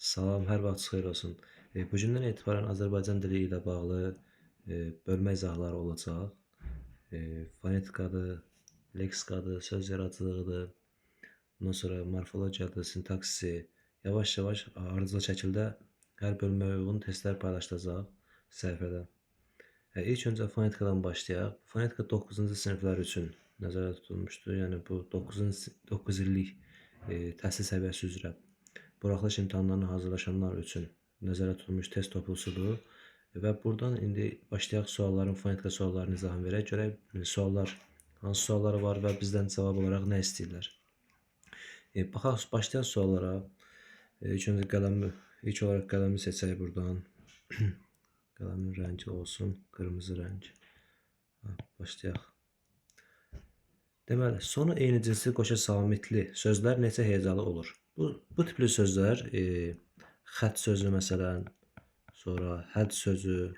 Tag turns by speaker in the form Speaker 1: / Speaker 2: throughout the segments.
Speaker 1: Salam, hər vaxtınız xeyir olsun. Bugündən etibarən Azərbaycan dili ilə bağlı bölmə izahları olacaq. Fonetikadır, leksikadır, söz yaradıcılığıdır, ondan sonra morfologiyadır, sintaksisi. Yavaş-yavaş ardıcıl şəkildə hər bölməyə uyğun testlər paylaşılacaq səhifədə. İlk öncə fonetikadan başlayaq. Fonetika 9-cu siniflər üçün nəzərdə tutulmuşdur. Yəni bu 9 illik təhsil səviyyəsi üzrə buraxılış imtahanlarına hazırlaşanlar üçün nəzərdə tutulmuş test toplusudur. Və buradan indi başlayaq sualların, fonetika suallarının izahını verək. Görək suallar, hansı sualları var və bizdən cavab olaraq nə istəyirlər. Baxaq, başlayaq suallara. İlk olaraq qələmi seçək buradan. Qələmin rəngi olsun, qırmızı rəng. Başlayaq. Deməli, sonu eyni cinsli qoşa samitli sözlər neçə hecalı olur? Bu tipli sözlər xətt sözü məsələn, sonra hədd sözü,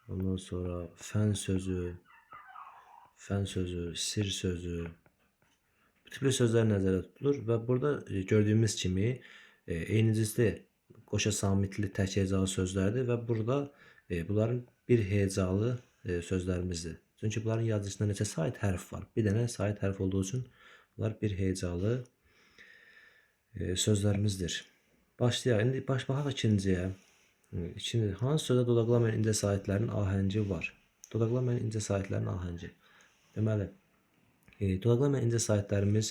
Speaker 1: ondan sonra fən sözü, sir sözü. Bu tipli sözlər nəzərdə tutulur və burada gördüyümüz kimi eyni cinsli qoşa samitli tək hecalı sözlərdir və burada bunların bir hecalı sözlərimizdir. Çünki bunların yazıcısında neçə sait hərf var? Bir dənə sait hərf olduğu üçün bunlar bir hecalı sözlərimizdir. Başlayaq. İndi baxaq ikinciyə. Hansı sözdə dodaqlamayan incə saitlərin ahəngi var? Dodaqlamayan incə saitlərin ahəngi. Deməli, dodaqlamayan incə saitlərimiz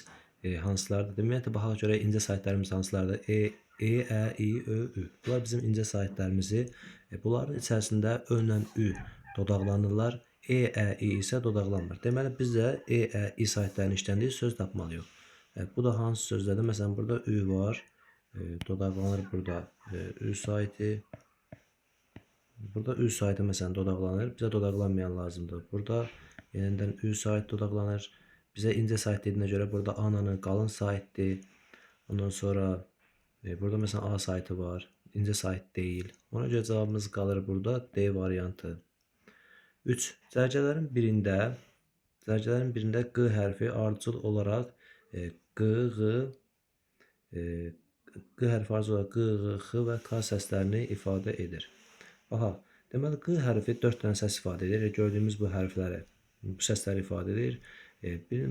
Speaker 1: hansılardır? Ümumiyyətlə, baxaq görək incə saitlərimiz hansılardır? Ə, İ, Ö, Ü. Bunlar bizim incə saitlərimizi. Bunların içərisində Ö ilə Ü dodaqlanırlar. Ə, İ isə dodaqlanmır. Deməli, biz də Ə, İ saitlərinin işləndiyi söz tapmalıyıq. Bu da hansı sözlərdir? Məsələn, burada Ü var. Dodaqlanır burada Ü saiti. Burada Ü saiti məsələn dodaqlanır. Bizə dodaqlanmayan lazımdır. Burada yenidən Ü saiti dodaqlanır. Bizə incə sait dediyinə görə burada A-nın qalın saitdir. Ondan sonra burada məsələn A saiti var. İncə sait deyil. Ona görə cavabımız qalır burada D variantı. 3. Cərgələrin birində Q hərfi ardıcıl olaraq Q, hərfi ardıcıl olaraq Q, X və K səslərini ifadə edir. Baxaq, deməli Q hərfi 4 dənə səs ifadə edir. Gördüyümüz bu hərfləri, bu səsləri ifadə edir.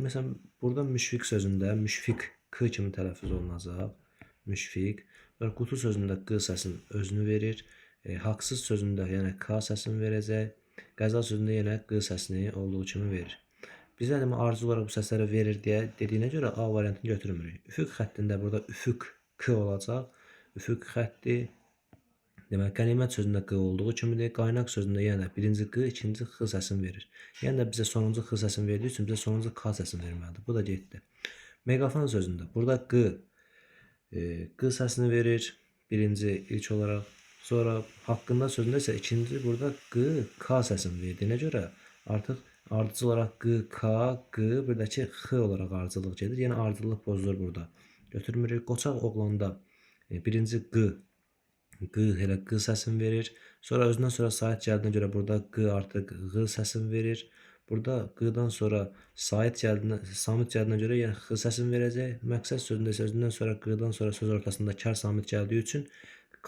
Speaker 1: Məsələn, burada müşfiq sözündə müşfiq K kimi tələffüz olunacaq. Müşfiq. Qutu sözündə Q səsinin özünü verir. Haqsız sözündə yəni K səsini verəcək. Qəza sözündə yenə Q səsini olduğu kimi verir. Bizə ardıcıl olaraq bu səsləri verir deyə dediyinə görə A variantını götürmürük. Üfüq xəttində burada üfüq K olacaq. Üfüq xətti. Deməli, qənimət sözündə Q olduğu kimidir. Qaynaq sözündə yenə birinci Q, ikinci X səsini verir. Yəni də bizə sonuncu X səsini verdiyi üçün bizə sonuncu K səsini verməlidir. Bu da getdi. Meqafon sözündə burada Q səsini verir. Birinci ilk olaraq. Sonra haqqında sözündə isə ikinci burada Q, K səsini verdiyinə görə artıq ardıcıl olaraq Q, K, Q, buradakı X olaraq ardıcıllıq gedir. Yəni ardıcıllıq pozulur burada. Götürmürük. Qoçaq oğlanda birinci Q elə Q səsini verir. Sonra özündən sonra sait gəldiyinə görə burada Q artıq Q səsini verir. Burada Q-dan sonra samit gəldiyinə görə yəni X səsini verəcək. Məqsəd sözündə isə özündən sonra Q-dan sonra söz ortasında kar samit gəldiyi üçün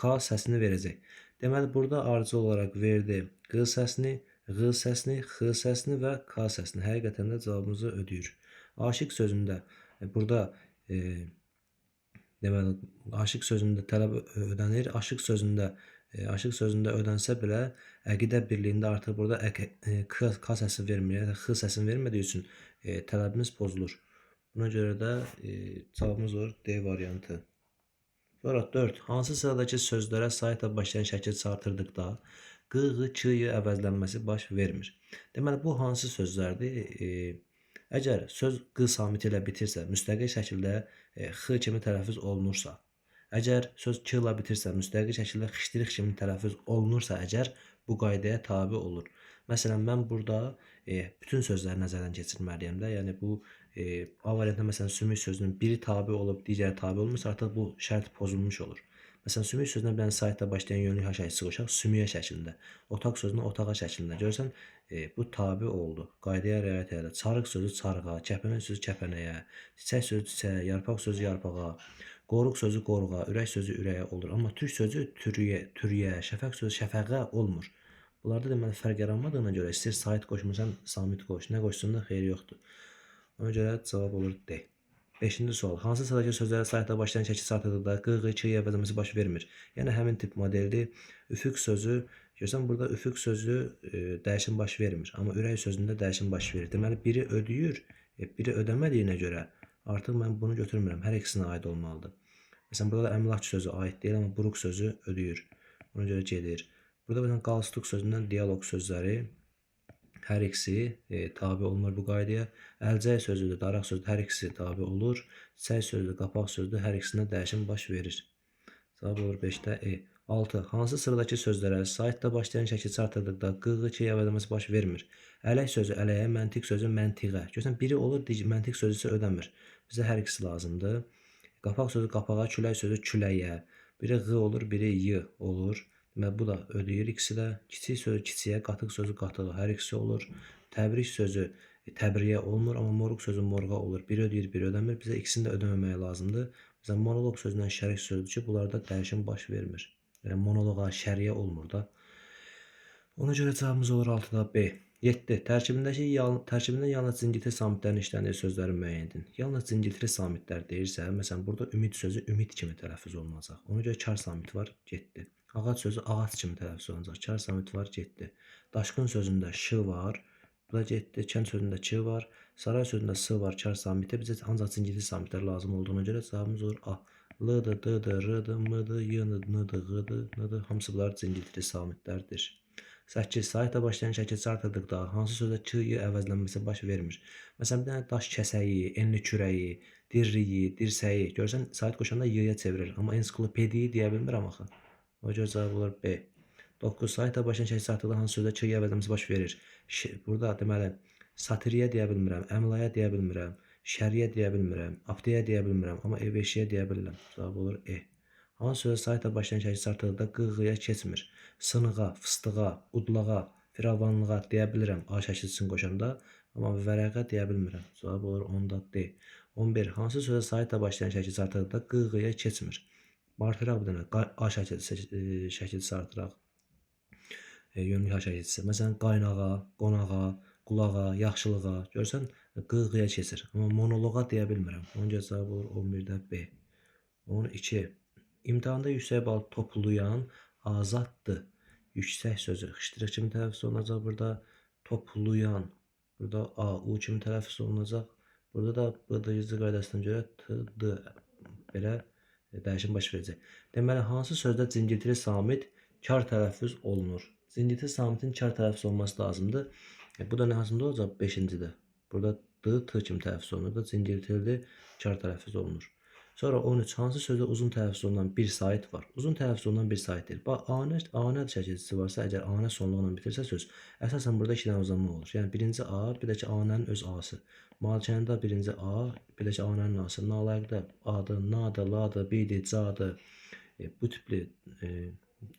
Speaker 1: K səsini verəcək. Deməli, burada ardıcıl olaraq verdi Q səsini, Q səsini, X səsini və K səsini. Həqiqətən də cavabımızı ödəyir. Aşiq sözündə burada deməli, aşiq sözündə tələb ödənir. Aşiq sözündə ödənsə belə əqidə birliyində artıq burada K səsi vermir, yəni X səsini vermədiyi üçün tələbimiz pozulur. Buna görə də cavabımız olur D variantı. Sonra 4. Hansı sıradakı sözlərə saitlə başlayan şəkil çatırdıqda Q, K-yə əvəzlənməsi baş vermir? Deməli, bu hansı sözlərdir? Əgər söz Q samiti ilə bitirsə, müstəqil şəkildə X kimi tələffüz olunursa, əgər söz K ilə bitirsə, müstəqil şəkildə xiştirik kimi tələffüz olunursa, əgər bu qaydaya tabi olur. Məsələn, mən burada bütün sözləri nəzərdən keçirməliyəm də. Yəni bu A variantında məsələn sümük sözünün biri tabi olub, digəri tabi olmursa, artıq bu şərt pozulmuş olur. Məsələn, sümük sözünə bir dənə saytda başlayan yönlü haşayıcısı qoşaq, sümüyə şəklində. Otaq sözünə otağa şəklində. Görürsən, bu tabe oldu. Qaydaya riayət elədi. Çarıq sözü çarığa, kəpənək sözü kəpənəyə, çiçək sözü çiçəyə, yarpaq sözü yarpağa, qoruq sözü qoruğa, ürək sözü ürəyə olur. Amma türk sözü türüyə, şəfəq sözü şəfəqə olmur. Bunlarda deməli fərq yaranmadığına görə istəyir sait qoşmusan, samit qoş. Nə qoşsun da xeyri yoxdur. Ona görə cavab olur D. 5-ci sual. Hansı sıradakı sözlərə saytda başlayan şəkil artırdıqda q, ç əvəzləməsi baş vermir? Yəni həmin tip modeldir. Üfüq sözü, görsən burada üfüq sözü dəyişim baş vermir. Amma ürək sözündə dəyişim baş verir. Deməli biri ödəyir, biri ödəmədiyinə görə artıq mən bunu götürmürəm. Hər ikisinə aid olmalıdır. Məsələn, burada da əmlak sözü aid deyil, amma buruq sözü ödəyir. Ona görə gedir. Burada məsələn qalstuk sözündən dialoq sözləri hər ikisi tabe olunur bu qaydaya. Əlcək sözüdür, daraq sözüdür, hər ikisi tabe olur. Çiçək sözüdür, qapaq sözüdür, hər ikisində dəyişim baş verir. Cavab olur 5-də E. 6. Hansı sıradakı sözlərə saytda başlayan şəkil artırdıqda q, ç əvəzləməsi baş vermir? Ələk sözü ələyə, məntiq sözü məntiqə. Görsən biri olur, məntiq sözü isə ödəmir. Bizə hər ikisi lazımdır. Qapaq sözü qapağa, külək sözü küləyə. Biri q olur, biri y olur. Deməli, bu da ödəyir ikisi də. Kiçik sözü kiçiyə, qatıq sözü qatığa, hər ikisi olur. Təbrik sözü təbriyə olmur, amma moruq sözü morğa olur. Biri ödəyir, biri ödəmir. Bizə ikisini də ödəməməyə lazımdır. Məsələn, monoloq sözündən şərik sözüdür ki, bunlarda dəyişim baş vermir. Yəni, monoloqa, şəriyə olmur da. Ona görə cavabımız olur 6-da B. 7. Tərkibində yalnız cingiltili samitlərin işləndiyi sözləri müəyyən edin. Yalnız cingiltili samitlər deyirsə, məsələn, burada ümid sözü ümid kimi tələffüz olunacaq. Ona görə kar samiti var, getdi. Ağac sözü ağac kimi tələffüz olunacaq. Kar samiti var, getdi. Daşqın sözündə ş var, bu da getdi. Kənd sözündə ç var. Saray sözündə s var, kar samiti. Bizə ancaq cingiltili samitlər lazım olduğuna görə cavabımız olur A. L-dır, d-dır, r-dır, m-dır, y-dır, n-dır, g-dır, n-dır. Hamısı bunlar cingiltili samitlərdir. 8. Saytda başlayan şəkil artırdıqda hansı sözdə k, y əvəzlənməsi baş vermir? Məsələn, bir dənə daş kəsəyi, enli kürəyi, dirriyi, dirsəyi. Görsən, sayt qoşanda y-ya çevirir. Amma ensiklopediyi deyə bilmirəm axı. O görə cavab olur B. 9. Saytda başlayan şəkil artırdıqda hansı sözdə k, y əvəzlənməsi baş verir? Burada deməli, satiriyə deyə bilmirəm, əmlaya deyə bilmirəm, şəriyə deyə bilmirəm, apteyə deyə bilmirəm, amma ev-eşiyə deyə bilirəm. Cavab olur E. Hansı sözə saytda başlayan şəkil artırdıqda q-ya keçmir? Sınığa, fıstığa, udlağa, firavanlığa deyə bilirəm A şəkilçisini qoşanda, amma vərəqə deyə bilmirəm. Cavab olur 10-da D. 11. Hansı sözə saytda başlayan şəkil artırdıqda q-ya keçmir? Artıraq bir dənə A şəkilçisi artıraq. Yönlü H şəkilçisi. Məsələn, qaynağa, qonağa, qulağa, yaxşılığa. Görsən, q-ya keçir. Amma monoloqa deyə bilmirəm. Ona görə cavab olur 11-də B. 12. İmtahanda yüksək bal toplayan azaddır. Yüksək sözü xıştırıq kimi tələffüz olunacaq. Burada toplayan, burada A, U kimi tələffüz olunacaq. Burada da bıdırıcı qaydasına görə T, D belə dəyişim baş verəcək. Deməli, hansı sözdə cingiltili samit kar tələffüz olunur? Cingiltili samitin kar tələffüz olması lazımdır. Bu da nə hansında olacaq? 5-cidə. Burada D, T kimi tələffüz olunur. Da cingiltili kar tələffüz olunur. Sonra 13. Hansı sözdə uzun tələffüz olunan bir sait var? Uzun tələffüz olunan bir sait deyil. Bax, anə şəkilçisi varsa, əgər anə sonluqla bitirsə söz, əsasən burada 2 dənə uzanma olur. Yəni, birinci A, bir də ki, anənin öz A-sı. Malikəndə birinci A, bir də ki, anənin A-sı. Nalayiqdə A-dı, na-dı, la-dı, bi-dı, ca-dı. Bu tipli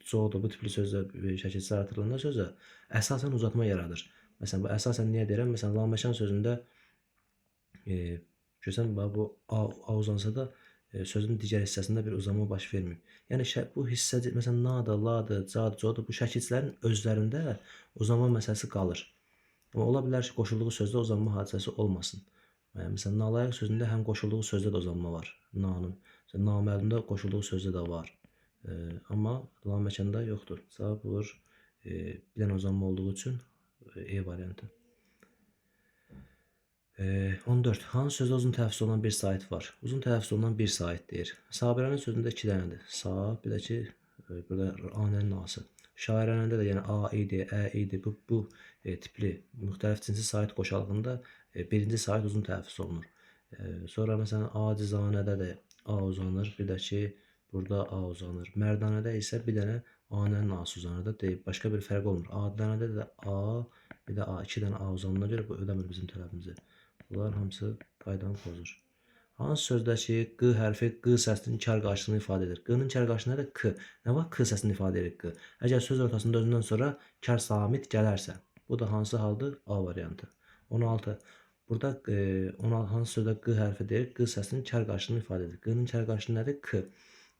Speaker 1: co-dı, bu tipli sözdə şəkilçisi artırılanda sözə əsasən uzatma yaradır. Məsələn, bu əsasən niyə deyirəm? Məsələn, laməkan sözündə görsən, bu A uzansa da sözün digər hissəsində bir uzanma baş vermir. Yəni, bu hissə, məsələn, na-dı, la-dı, ca-dı, co-dı, bu şəkilçilərin özlərində uzanma məsələsi qalır. Amma ola bilər ki, qoşulduğu sözdə uzanma hadisəsi olmasın. Məsələn, nalayiq sözündə həm qoşulduğu sözdə də uzanma var. Na-nın. Naməlumda qoşulduğu sözdə də var. Amma laməkanda yoxdur. Cavab olur bir dənə uzanma olduğu üçün E variantı. 14. Hansı sözdə uzun tələffüz olunan bir sait var? Uzun tələffüz olunan bir sait deyir. Sabirənin sözündə 2 dənədir. Sa, bir də ki, burada anənin A-sı. Şairənəndə də yəni A idi, Ə idi. Bu tipli müxtəlif cinsi sait qoşalığında birinci sait uzun tələffüz olunur. Sonra məsələn acizanədə də A uzanır, bir də ki, burada A uzanır. Mərdanədə isə bir dənə anənin A-sı uzanır da deyib. Başqa bir fərq olmur. Adilənədə də A, bir də A, 2 dənə A uzanına görə bu ödəmir bizim tələbimizi. Bunların hamısı qaydanı pozur. Hansı sözdəki q hərfi q səsinin kar qarşılığını ifadə edir? Q'nın kar qarşılığı nədir? K. Nə var? K səsini ifadə edir q. Əgər söz ortasında özündən sonra kar samit gələrsə, bu da hansı haldır? A variantı. 16. Burada hansı sözdə q hərfidir? Q səsinin kar qarşılığını ifadə edir. Q'nın kar qarşılığı nədir? K.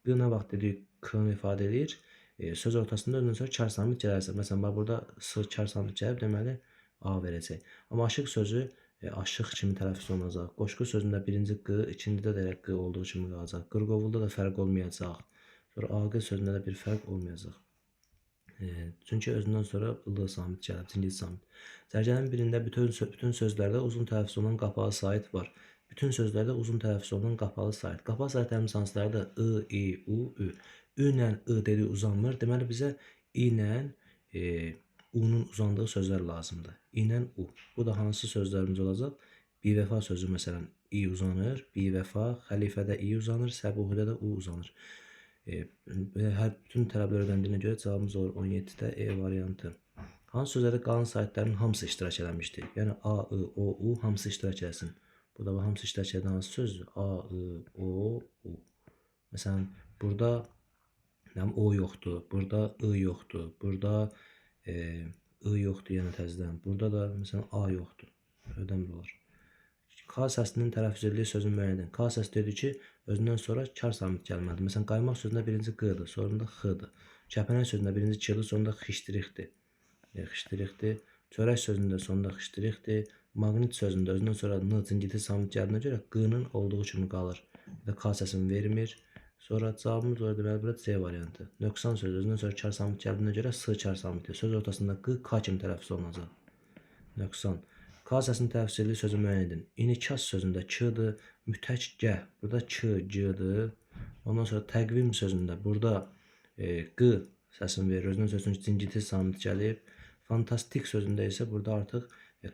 Speaker 1: Q nə vaxt dedik? K-nı ifadə edir. Söz ortasında özündən sonra kar samit gələrsə, məsələn, bax burada s kar samit gəlib, deməli A verəcək. Amma aşıq sözü aşıq kimi tələffüz olunacaq. Qoşqu sözündə birinci q, ikincidə də q olduğu kimi qalacaq. Qırqovulda da fərq olmayacaq. Sonra aqil sözündə də bir fərq olmayacaq. Çünki özündən sonra ılıq samit gəlib, cingil samit. Cərgənin birində bütün sözlərdə uzun tələffüz olunan qapalı sait var. Bütün sözlərdə uzun tələffüz olunan qapalı sait. Qapalı saitlərin hansılardır? I, u, ü. Ü ilə I dedik uzanmır. Deməli bizə I ilə U-nun uzandığı sözlər lazımdır. I ilə U. Bu da hansı sözlərimiz olacaq? Bivəfa sözü məsələn I uzanır. Bivəfa, xəlifədə I uzanır. Səbuhidə də U uzanır. Hər bütün tələblər öyrəndiyinə görə cavabımız olur 17-də E variantı. Hansı sözlərdə qalan saitlərin hamısı iştirak eləmişdir? Yəni A, I, O, U hamısı iştirak eləsin. Bu da hamısı iştirak edən hansı sözdür? A, I, O, U. Məsələn, burada O yoxdur, burada I yoxdur, burada I yoxdur, yəni təzədən. Burada da məsələn A yoxdur. Ödəmir olar. K səsinin tələffüz edildiyi sözün müəyyən edin. K səsi dedi ki, özündən sonra kar samit gəlməlidir. Məsələn, qaymaq sözündə birinci Q'dır, sonunda X'dır. Kəpənək sözündə birinci Ç'dir, sonunda xişdirixdir. Xişdirixdir. Çörək sözündə sonunda xişdirixdir. Maqnit sözündə özündən sonra N cingilti samit gəldiyinə görə Q'nın olduğu kimi qalır. Və K səsini vermir. Sonra cavabımız orada deməli burada C variantı. Nöqsan sözü özündən sonra kar samit gəldiyinə görə S kar samiti. Söz ortasında Q K kimi tələffüz olunacaq. Nöqsan. K səsinin tələffüz edildiyi sözü müəyyən edin. İnikas sözündə K-dır, mütək G. Burada K, G-dır. Ondan sonra təqvim sözündə burada Q səsini verir. Özündən sonra cingilti samit gəlib. Fantastik sözündə isə burada artıq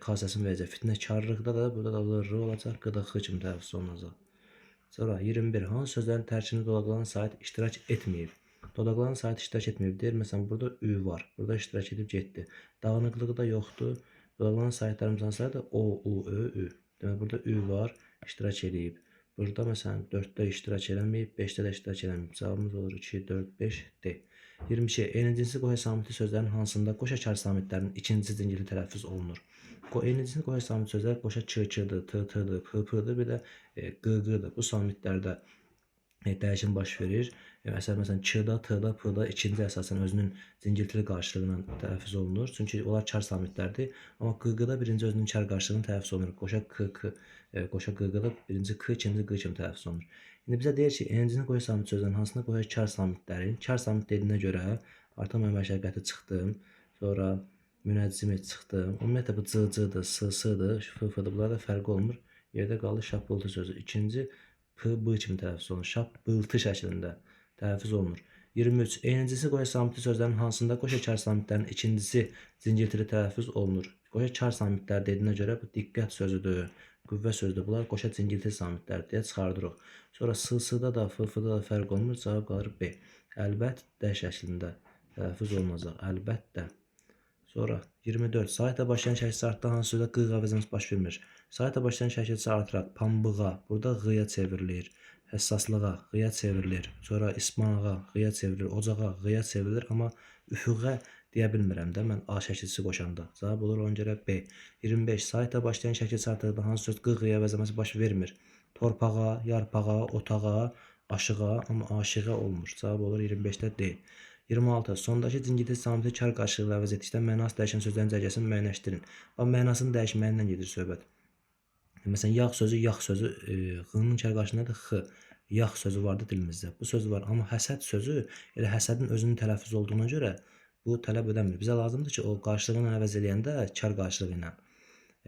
Speaker 1: K səsini verəcək. Fitnəkarlıqda da burada da L, R olacaq. Q da X kimi tələffüz olunacaq. Sonra 21. Hansı sözlərin tərkibində dodaqlanan sait iştirak etməyib? Dodaqlanan sait iştirak etməyib deyir. Məsələn, burada Ü var. Burada iştirak edib getdi. Dağınıqlığı da yoxdur. Dodaqlanan saitlərimiz hansılardır? O, U, Ö, Ü. Demək, burada Ü var, iştirak edib. Burada məsələn 4-də iştirak eləməyib, 5-də də iştirak eləməyib. Cavabımız olur 2, 4, 5, D. 22. Eyni cinsi qoşa samitli sözlərin hansında qoşa kar samitlərinin ikinci cingili tələffüz olunur? Eyni cinsi qoşa samit sözlər qoşa Ç, K-dır, T, T-dır, P, P-dır, bir də Q, Q-dır. Bu samitlərdə dəyişim baş verir. Məsələn, Ç-da, T-da, P-da ikinci əsasən özünün cingiltili qarşılığı tələffüz olunur. Çünki onlar kar samitlərdir. Amma Q-da birinci özünün kar qarşılığını tələffüz olunur. Qoşa K, qoşa Q-da birinci K, ikinci Q kimi tələffüz olunur. İndi bizə deyir ki, eynicini qoşa samit sözlərin hansında qoşa kar samitlərin? Kar samit dediyinə görə artıq mən məşəqqəti çıxdım. Sonra münəccimi çıxdım. Ümumiyyətlə bu C-dır, S-dır, F-dır. Bunlar da fərqi olmur. Yerdə qaldı şapıltı sözü. İkinci P, B kimi tələffüz olunur. Şapıltı şəklində tələffüz olunur. 23. Eynincisi qoşa samitli sözlərin hansında qoşa kar samitlərin ikincisi cingiltili tələffüz olunur? Qoşa kar samitlər dediyinə görə bu diqqət sözüdür, qüvvə sözüdür. Bunlar qoşa cingiltili samitlər deyə çıxardırıq. Sonra S-da da, F-da da fərq olmur. Cavab qalır B. Əlbəttə şəklində tələffüz olunacaq. Əlbəttə. Sonra 24. Saitlə başlayan şəkilçi artda hansı sözdə q əvəzləməsi baş vermir? Saitlə başlayan şəkilçi artıraq pambığa, burada ğıya çevrilir. Həssaslığa ğıya çevrilir. Sonra ismanağa ğıya çevrilir. Ocağa ğıya çevrilir. Amma üfüqə deyə bilmirəm də mən A şəkilçisi qoşanda. Cavab olur ona görə B. 25. Saitlə başlayan şəkilçi artıqda hansı söz q ğıya əvəzləməsi baş vermir? Torpağa, yarpağa, otağa, aşığa, amma aşığa olmur. Cavab olur 25-də D. 26. Sondakı cingilti samiti kar qarşılığı ilə əvəz etdikdə mənası dəyişən sözlərin cərgəsini müəyyənləşdirin. Mənasının dəyişməyindən gedir söhbət. Məsələn, yağ sözü, yağ sözü, ğının kar qarşılığındadır x. Yağ sözü vardı dilimizdə. Bu söz var. Amma həsəd sözü elə həsədin özünün tələffüz olduğuna görə bu tələb ödəmir. Bizə lazımdır ki, o qarşılığını əvəz eləyəndə kar qarşılığı ilə.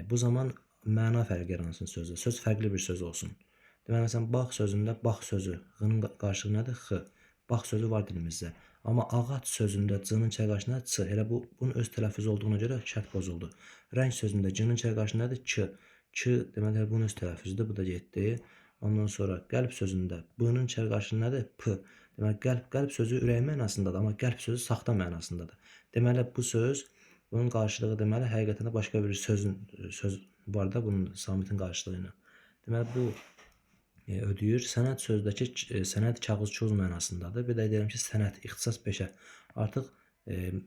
Speaker 1: Bu zaman məna fərqi yaransın sözdə. Söz fərqli bir söz olsun. Deməli, məsələn, bax sözündə bax sözü, ğının qarşılığı nədir? X. Bax sözü var dilimizdə. Amma ağac sözündə c-nın kar qarşılığında ç. Elə bunun öz tələffüzü olduğuna görə şərt pozuldu. Rəng sözündə c-nın kar qarşılığındadır k. K deməli bunun öz tələffüzüdür. Bu da getdi. Ondan sonra qəlb sözündə b-nın kar qarşılığındadır p. Deməli qəlb sözü ürək mənasındadır, amma qəlb sözü saxta mənasındadır. Deməli bu söz bunun qarşılığı deməli həqiqətən də başqa bir söz var da bunun samitin qarşılığı ilə. Deməli bu ödəyir. Sənəd sözdəki sənəd kağız-çoğuz mənasındadır. Bir də deyirəm ki, sənət, ixtisas peşə. Artıq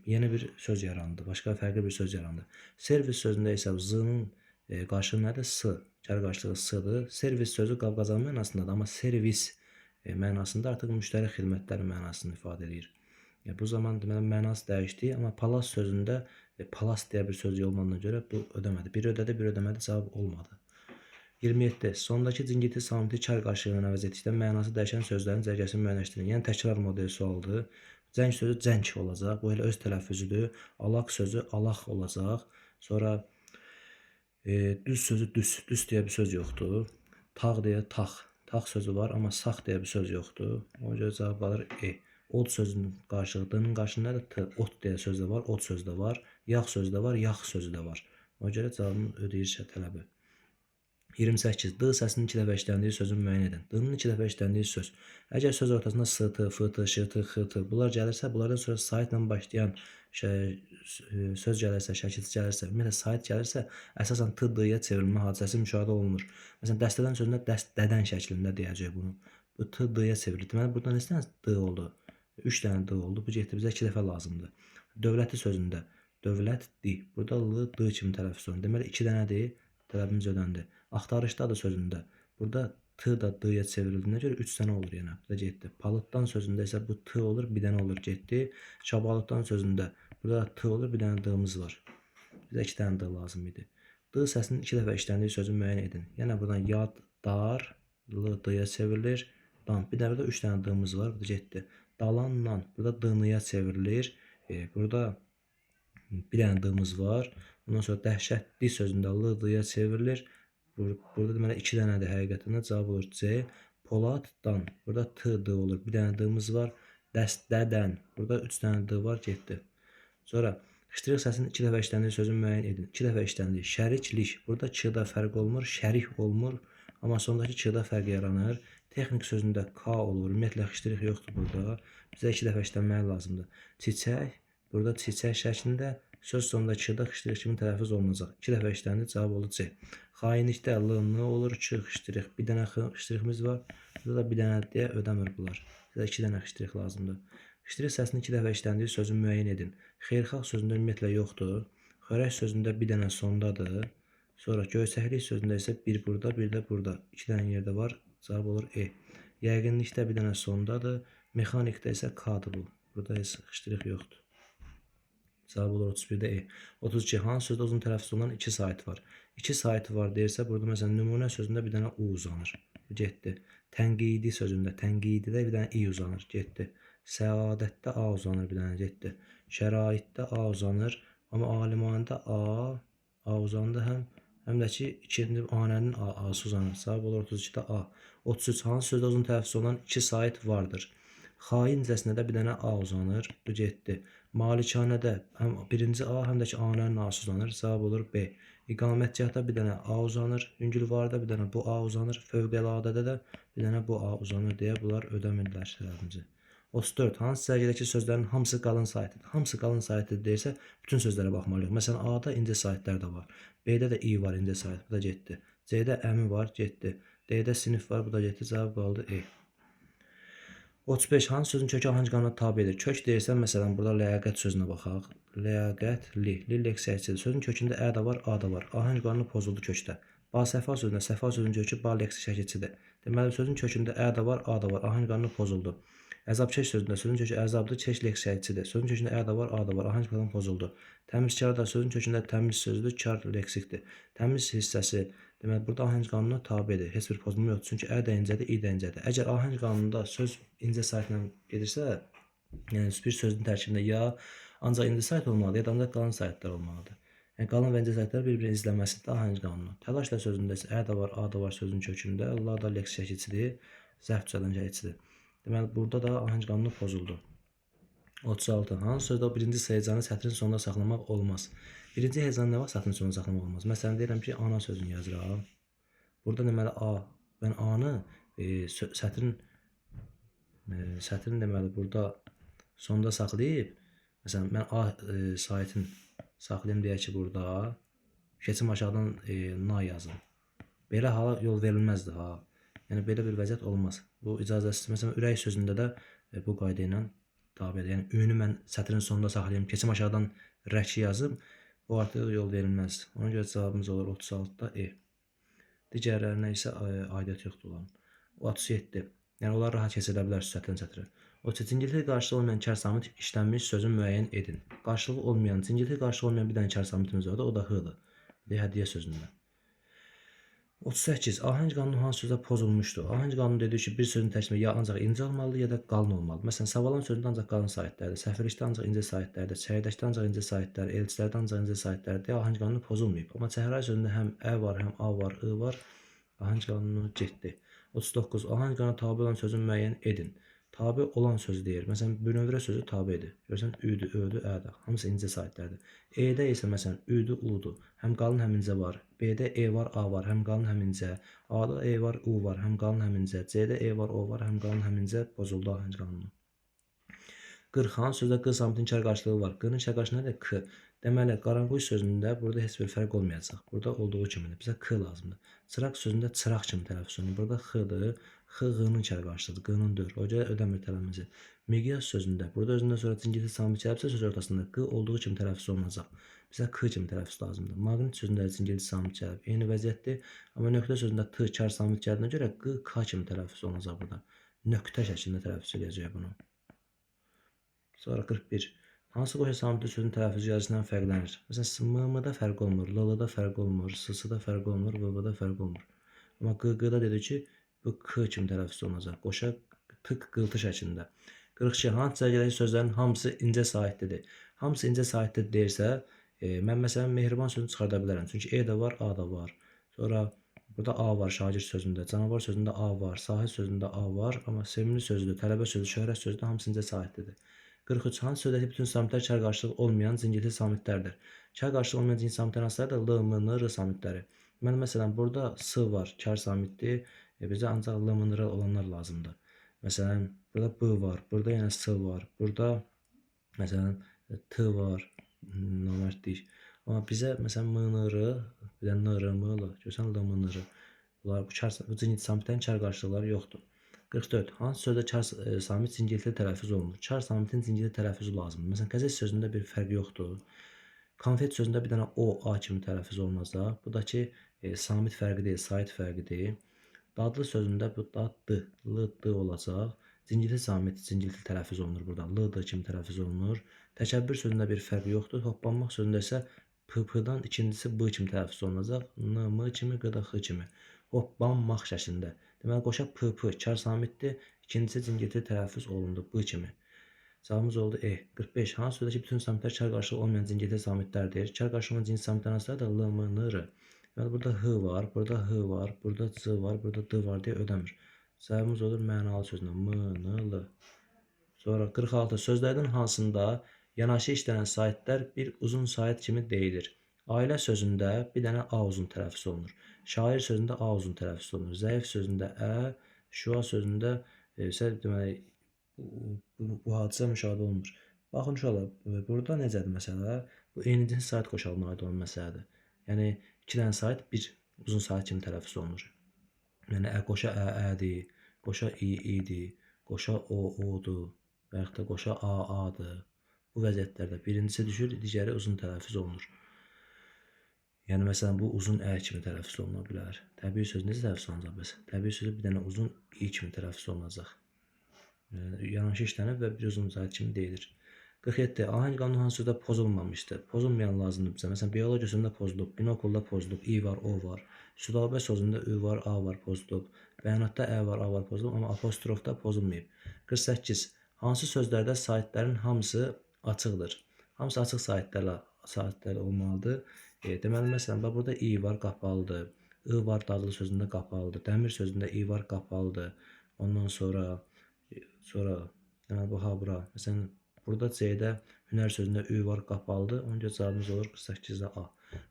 Speaker 1: yeni bir söz yarandı. Başqa fərqli bir söz yarandı. Servis sözündə isə z-nın qarşılığı nədir? S. Cər qarşılığı s-dır. Servis sözü Qafqazan mənasındadır, amma servis mənasında artıq müştəri xidmətləri mənasını ifadə edir. Bu zaman deməli mənası dəyişdi, amma palas sözündə palas deyə bir söz olmadığına görə bu ödəmədi. Bir ödədi, bir ödəmədi, cavab olmadı. 27. Sondakı cingilti samiti kar qarşılığına əvəz etdikdə mənası dəyişən sözlərin cərgəsini müəyyənləşdirin. Yəni təkrar modeli sualıdır. Cəng sözü cəng olacaq. Bu elə öz tələffüzüdür. Alaq sözü alaq olacaq. Sonra düz sözü düz. Düz deyə bir söz yoxdur. Tağ deyə tağ. Tağ sözü var, amma sağ deyə bir söz yoxdur. Ona görə cavab qalır E. Ot sözünün qarşılığı D-nin qarşılığında nədir? T. Ot deyə söz də var, ot sözü də var. Yağ sözü də var, yağ sözü də var. Ona görə cavabın ödəyir tələbi. 28. D səsinin iki dəfə işləndiyi sözün müəyyən edin. D-nin iki dəfə işləndiyi söz. Əgər söz ortasında s-t, f-t, ş-t, x-t bunlar gəlirsə, bunlardan sonra saitlə başlayan söz gəlirsə, şəkilçi gəlirsə, ümumiyyətlə sait gəlirsə, əsasən t, d-yə çevrilmə hadisəsi müşahidə olunur. Məsələn, dəstədən sözündə dədən şəklində deyəcək bunu. Bu t, d-yə çevrilir. Deməli, burada neçə dənə d oldu? 3 dənə d oldu. Bu getdi bizə 2 dəfə lazımdır. Dövləti sözündə dövlət d. Burada l, d kimi tələffüz olunur. Deməli, 2 dənədir. Tələbimiz ödəndi. Axtarışdadır sözündə. Burada t da d-yə çevrildiyinə görə 3 dənə olur yenə. Bu da getdi. Palıtdan sözündə isə bu t olur, bir dənə olur, getdi. Şabalıqdan sözündə burada t olur, bir dənə d-miz var. Bizə 2 dənə d lazım idi. D səsinin 2 dəfə işləndiyi sözü müəyyən edin. Yəni buradan yad, dar, l d-yə çevrilir. Dan. Bir də burada 3 dənə d-miz var, bu da getdi. Dalanla burada d-niyə çevrilir. Burada bir dənə d-miz var. Ondan sonra dəhşətli sözündə l d-yə çevrilir. Burada deməli 2 dənədir həqiqətən. Cavab olur C. Poladdan. Burada t, d olur. Bir dənə d-miz var. Dəstədən. Burada 3 dənə d var, getdi. Sonra ştrix səsinin 2 dəfə işləndiyi sözü müəyyən edin. 2 dəfə işləndiyi. Şəriklik. Burada ç-da fərq olmur, şərik olmur. Amma sondakı ç-da fərq yaranır. Texnik sözündə k olur. Ümumiyyətlə ştrix yoxdur burada. Bizə 2 dəfə işlənmək lazımdır. Çiçək. Burada çiçək şəklində söz sonunda ç-da ştrix kimi tələffüz olunacaq. 2 dəfə işləndi, cavab olur C. Xainlikdə l, n olur, ç, ştrix. Bir dənə ştriximiz var. Burada da bir dənə deyə ödəmir bunlar. Bizə 2 dənə ştrix lazımdır. Ştrix səsinin 2 dəfə işləndiyi sözü müəyyən edin. Xeyirxah sözündə ümumiyyətlə yoxdur. Xörək sözündə bir dənə sondadır. Sonra göysəklik sözündə isə bir burada, bir də burada. 2 dənə yerdə var. Cavab olur E. Yəqinlikdə bir dənə sondadır. Mexanikdə isə k-dır bu. Burada heç ştrix yoxdur. Cavab olur 31-də E. 32. Hansı sözdə uzun tələffüz olunan 2 sait var? 2 sait var deyirsə, burada məsələn nümunə sözündə bir dənə u uzanır. Getdi. Tənqidi sözündə tənqididə bir dənə i uzanır. Getdi. Səadətdə a uzanır, bir dənə getdi. Şəraitdə a uzanır. Amma alimanədə a uzandı həm də ki ikinci anənin a-sı uzanır. Cavab olur 32-də A. 33. Hansı sözdə uzun tələffüz olunan 2 sait vardır? Xaincəsinə də bir dənə a uzanır. Bu getdi. Malikanədə həm birinci a, həm də ki a-nın a-sı uzanır. Cavab olur B. İqamətgahda bir dənə a uzanır. Üngülvarda bir dənə bu a uzanır. Fövqələdədə də bir dənə bu a uzanır deyə bunlar ödəmirlər tərəfimizi. 34. Hansı sərgidəki sözlərin hamısı qalın saitdir? Hamısı qalın saitdir deyirsə, bütün sözlərə baxmalıyıq. Məsələn, A-da incə saitlər də var. B-də də i var, incə sait. Bu da getdi. C-də əmi var, getdi. D-də sinif var, bu da getdi. Cavab qaldı E. 35. Hansı sözün kökü ahəng qanuna tabedir? Kök deyirsən, məsələn, burada ləyaqət sözünə baxaq. Ləyaqətli, leksiyasıdır. Sözün kökündə ə də var, a da var. Ahəng qanunu pozuldu kökdə. Basəfa sözündə səfa sözün kökü ba leksi şəkilçidir. Deməli, sözün kökündə ə də var, a da var. Ahəng qanunu pozuldu. Əzabkeş sözündə sözün kökü əzabdır, keş leksi şəkilçidir. Sözün kökündə ə də var, a da var. Ahəng qanunu pozuldu. Təmizkar da sözün kökündə təmiz sözdür, kar leksikdir. Təmiz hissəsi deməli, burada ahəng qanununa tabedir. Heç bir pozulma yoxdur. Çünki ə də incədir, i də incədir. Əgər ahəng qanununda söz incə saitlə gedirsə, yəni bir sözün tərkibində ya ancaq incə sait olmalıdır, ya da ancaq qalın saitlər olmalıdır. Yəni qalın və incə saitlər bir-birini izləməsində ahəng qanunu. Təlaşla sözündə isə ə də var, a da var sözün kökündə. La da leksi şəkilçidir, zərf cüzədən şəkilçidir. Deməli, burada da ahəng qanunu pozuldu. 36. Hansı sözdə o birinci heyecanı sətrin sonunda saxlamaq olmaz? Birinci heyecan nə var? Sətrin sonunda saxlamaq olmaz. Məsələn, deyirəm ki, ana sözünü yazıram. Burada deməli A. Mən A-nı sətrin deməli burada sonda saxlayıb, məsələn, mən A saitin saxlayım deyək ki, burada keçim aşağıdan na yazım. Belə hala yol verilməzdi ha. Yəni belə bir vəziyyət olmaz. Bu icazəsiz. Məsələn, ürək sözündə də bu qayda ilə tabedir. Yəni ü-nü mən sətrin sonunda saxlayım, keçim aşağıdan rəki yazım, bu artıq yol verilməz. Ona görə cavabımız olur 36-da E. Digərlərinə isə aidiyyəti yoxdur onların. 37. Yəni onlar rahat keçilə bilər sətrin sətrə. O cingilti qarşılığı olmayan kər samit işlənmiş sözü müəyyən edin. Qarşılığı olmayan, cingilti qarşılığı olmayan bir dənə kər samitimiz var da, o da h-dır. Hədiyyə sözündə. 38. Ahəng qanunu hansı sözdə pozulmuşdur? Ahəng qanunu dediyi ki, bir sözün təkmili ya ancaq incə olmalıdır, ya da qalın olmalıdır. Məsələn, savalan sözündə ancaq qalın saitlərdir, səfirlikdə ancaq incə saitlərdir, çəyirdəkdə ancaq incə saitlər, elçilərdə ancaq incə saitlərdir. Ahəng qanunu pozulmayıb. Amma çəhray sözündə həm ə var, həm a var, ı var. Ahəng qanunu getdi. 39. Ahəng qanunu tabi olan sözü müəyyən edin. Tabi olan söz deyir. Məsələn, bünövrə sözü tabidir. Görsən, üdür, ödür, ədir. Hamısı incə saitlərdir. E-də isə məsələn, üdür, udur. Həm qalın, həm incə var. B-də E var, A var. Həm qalın, həm incə. A-da E var, U var. Həm qalın, həm incə. C-də E var, O var. Həm qalın, həm incə. Pozuldu ahəng qanunu. 40. Hansı sözdə q samitin kər qarşılığı var? Q-nın kər qarşılığı nədir? K. Deməli, qaranquş sözündə burada heç bir fərq olmayacaq. Burada olduğu kimidir. Bizə k lazımdır. Çıraq sözündə çıraq kimi tələffüz olunur. Burada x-dır. X-ğının kər qarşılığıdır. Q-nın dör. O görə ödəmir tələffüzü. Miqyas sözündə burada özündən sonra cingilti samit gəlibsə söz ortasında q olduğu kimi tələffüz olunacaq. Bizə k kimi tələffüz lazımdır. Maqnit sözündə cingilti samit gəlib. Eyni vəziyyətdir. Amma nöqtə sözündə t kər samit gəldiyinə görə q k kimi tələffüz olunacaq burada. Nöqtə şəklində tələffüz edəcək bunu. Sonra 41. Hansı qoşa samitli sözün tələffüzü yazısından fərqlənir? Məsələn, m-da fərq olmur, l-da fərq olmur, s-da fərq olmur, v-da fərq olmur. Amma q-da dedi ki, bu k kimi tələffüz olunacaq. Qoşa tık qıltı şəklində. 42. Hansı cərgədəki sözlərin hamısı incə saitlidir? Hamısı incə saitlidir deyirsə, mən məsələn mehriban sözünü çıxarda bilərəm. Çünki e də var, a da var. Sonra burada a var şagird sözündə, canavar sözündə a var, sahil sözündə a var. Amma sevimli sözüdür, tələbə sözü, şöhrət sözüdür, hamısı incə saitlidir. 43. Hansı sözdəki bütün samitlər kər qarşılığı olmayan cingilti samitlərdir? Kər qarşılığı olmayan cingilti samitlər hansılardır? L, m, n, r samitləri. Mən məsələn burada s var, kər samitdir. Bizə ancaq l, m, n, r olanlar lazımdır. Məsələn, burada b var, burada yenə s var, burada məsələn t var, namərdlik. Amma bizə məsələn m, n, r, bir də n, r, m, l, görsən l, m, n, r. Bunlar bu cingilti samitlərin kər qarşılıqları yoxdur. 44. Hansı sözdə kar samit cingiltili tələffüz olunur? Kar samitin cingiltili tələffüzü lazımdır. Məsələn, qəzet sözündə bir fərq yoxdur. Konfet sözündə bir dənə o, a kimi tələffüz olunacaq. Bu da ki, samit fərqi deyil, sait fərqidir. Dadlı sözündə bu da d, l, d olacaq. Cingiltili samit cingiltili tələffüz olunur burada. L, d kimi tələffüz olunur. Təkəbbür sözündə bir fərq yoxdur. Hoppanmaq sözündə isə p-dan ikincisi b kimi tələffüz olunacaq. N, m kimi, q da x kimi. Hoppanmaq şəklində. Deməli, qoşa p, kar samitdir. İkincisi cingiltili tələffüz olundu, b kimi. Cavabımız oldu E. 45. Hansı sözdəki bütün samitlər kar qarşılığı olmayan cingiltili samitlərdir? Kar qarşılığı olmayan cingiltili samitlər hansılardır? L, m, n, r. Deməli, burada h var, burada h var, burada c var, burada d var deyə ödəmir. Cavabımız olur mənalı sözündə. M, n, l. Sonra 46. Sözlərdən hansında yanaşı işlənən saitlər bir uzun sait kimi deyilir? Ailə sözündə bir dənə a uzun tələffüz olunur. Şair sözündə a uzun tələffüz olunur. Zəif sözündə ə, şua sözündə isə deməli bu hadisə müşahidə olunur. Baxın uşaqlar, burada necədir məsələ? Bu eyni cins sait qoşalına aid olan məsələdir. Yəni iki dənə sait bir uzun sait kimi tələffüz olunur. Yəni qoşa ədir, qoşa idir, qoşa odur və yaxud da qoşa adır. Bu vəziyyətlərdə birincisi düşür, digəri uzun tələffüz olunur. Yəni məsələn bu uzun ə kimi tələffüz oluna bilər. Təbii söz necə tələffüz olunacaq bəs? Təbii sözü bir dənə uzun i kimi tələffüz olunacaq. Yanaşı işlənib və bir uzun sait kimi deyilir. 47. Ahəng qanunu hansı sözdə pozulmamışdır? Pozulmayan lazımdır bizə. Məsələn, biologiya sözündə pozulub, binokulda pozulub, i var, o var. Sudabə sözündə ü var, a var, pozulub. Bəyanatda ə var, a var, pozulub, amma apostrofda pozulmayıb. 48. Hansı sözlərdə saitlərin hamısı açıqdır? Hamısı açıq saitlər olmalıdır. Deməli, məsələn, burada i var, qapalıdır. I var, dadlı sözündə qapalıdır. Dəmir sözündə i var, qapalıdır. Ondan sonra deməli, bu ha bura. Məsələn, burada C-də hünər sözündə ü var, qapalıdır. Onun görə cavabımız olur 48-də A.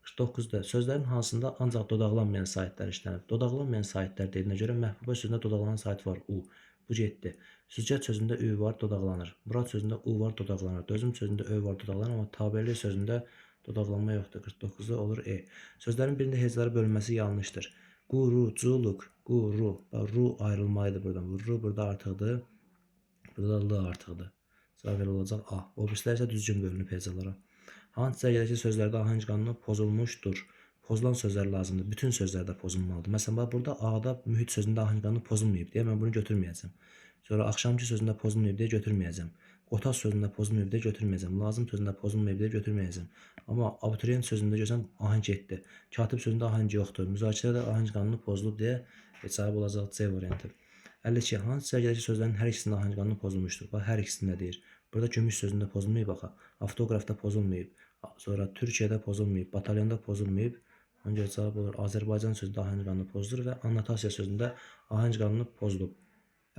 Speaker 1: 49-da sözlərin hansında ancaq dodaqlanmayan saitlər işlənib? Dodaqlanmayan saitlər dediyinə görə məhbubə sözündə dodaqlanan sait var, u. Bu getdi. Süzgət sözündə ü var, dodaqlanır. Murad sözündə u var, dodaqlanır. Dözüm sözündə ö var, dodaqlanır. Amma tabirlik sözündə dodaqlanma yoxdur. 49-da olur E. Sözlərin birində hecalara bölünməsi yanlışdır. Quruculuk, quru. Bax, ru ayrılmaydı buradan. Bu ru burada artıqdır. Burada da l artıqdır. Cavab elə olacaq A. O birisilər isə düzgün bölünüb hecalara. Hansı cərgədəki sözlərdə ahəng qanunu pozulmuşdur? Pozulan sözlər lazımdır. Bütün sözlərdə pozulmalıdır. Məsələn, bax, burada A-da mühit sözündə ahəng qanunu pozulmayıb deyə mən bunu götürməyəcəm. Sonra axşamki sözündə pozulmayıb deyə götürməyəcəm. Qotaz sözündə pozulmayıb deyə götürməyəcəm. Lazım sözündə pozulmayıb deyə götürməyəcəm. Amma abituriyent sözündə görsən ahəng getdi. Katib sözündə ahəng yoxdur. Müzakirədə ahəng qanunu pozulub deyə cavab olacaq C variantı. 52. Hansı cərgədəki sözlərin hər ikisində ahəng qanunu pozulmuşdur? Bax, hər ikisində deyir. Burada gümüş sözündə pozulmayıb, baxa. Avtoqrafda pozulmayıb. Sonra Türkiyədə pozulmayıb, batalyonda pozulmayıb. Ona görə cavab olur Azərbaycan sözündə ahəng qanunu pozulur və annotasiya sözündə ahəng qanunu pozulub.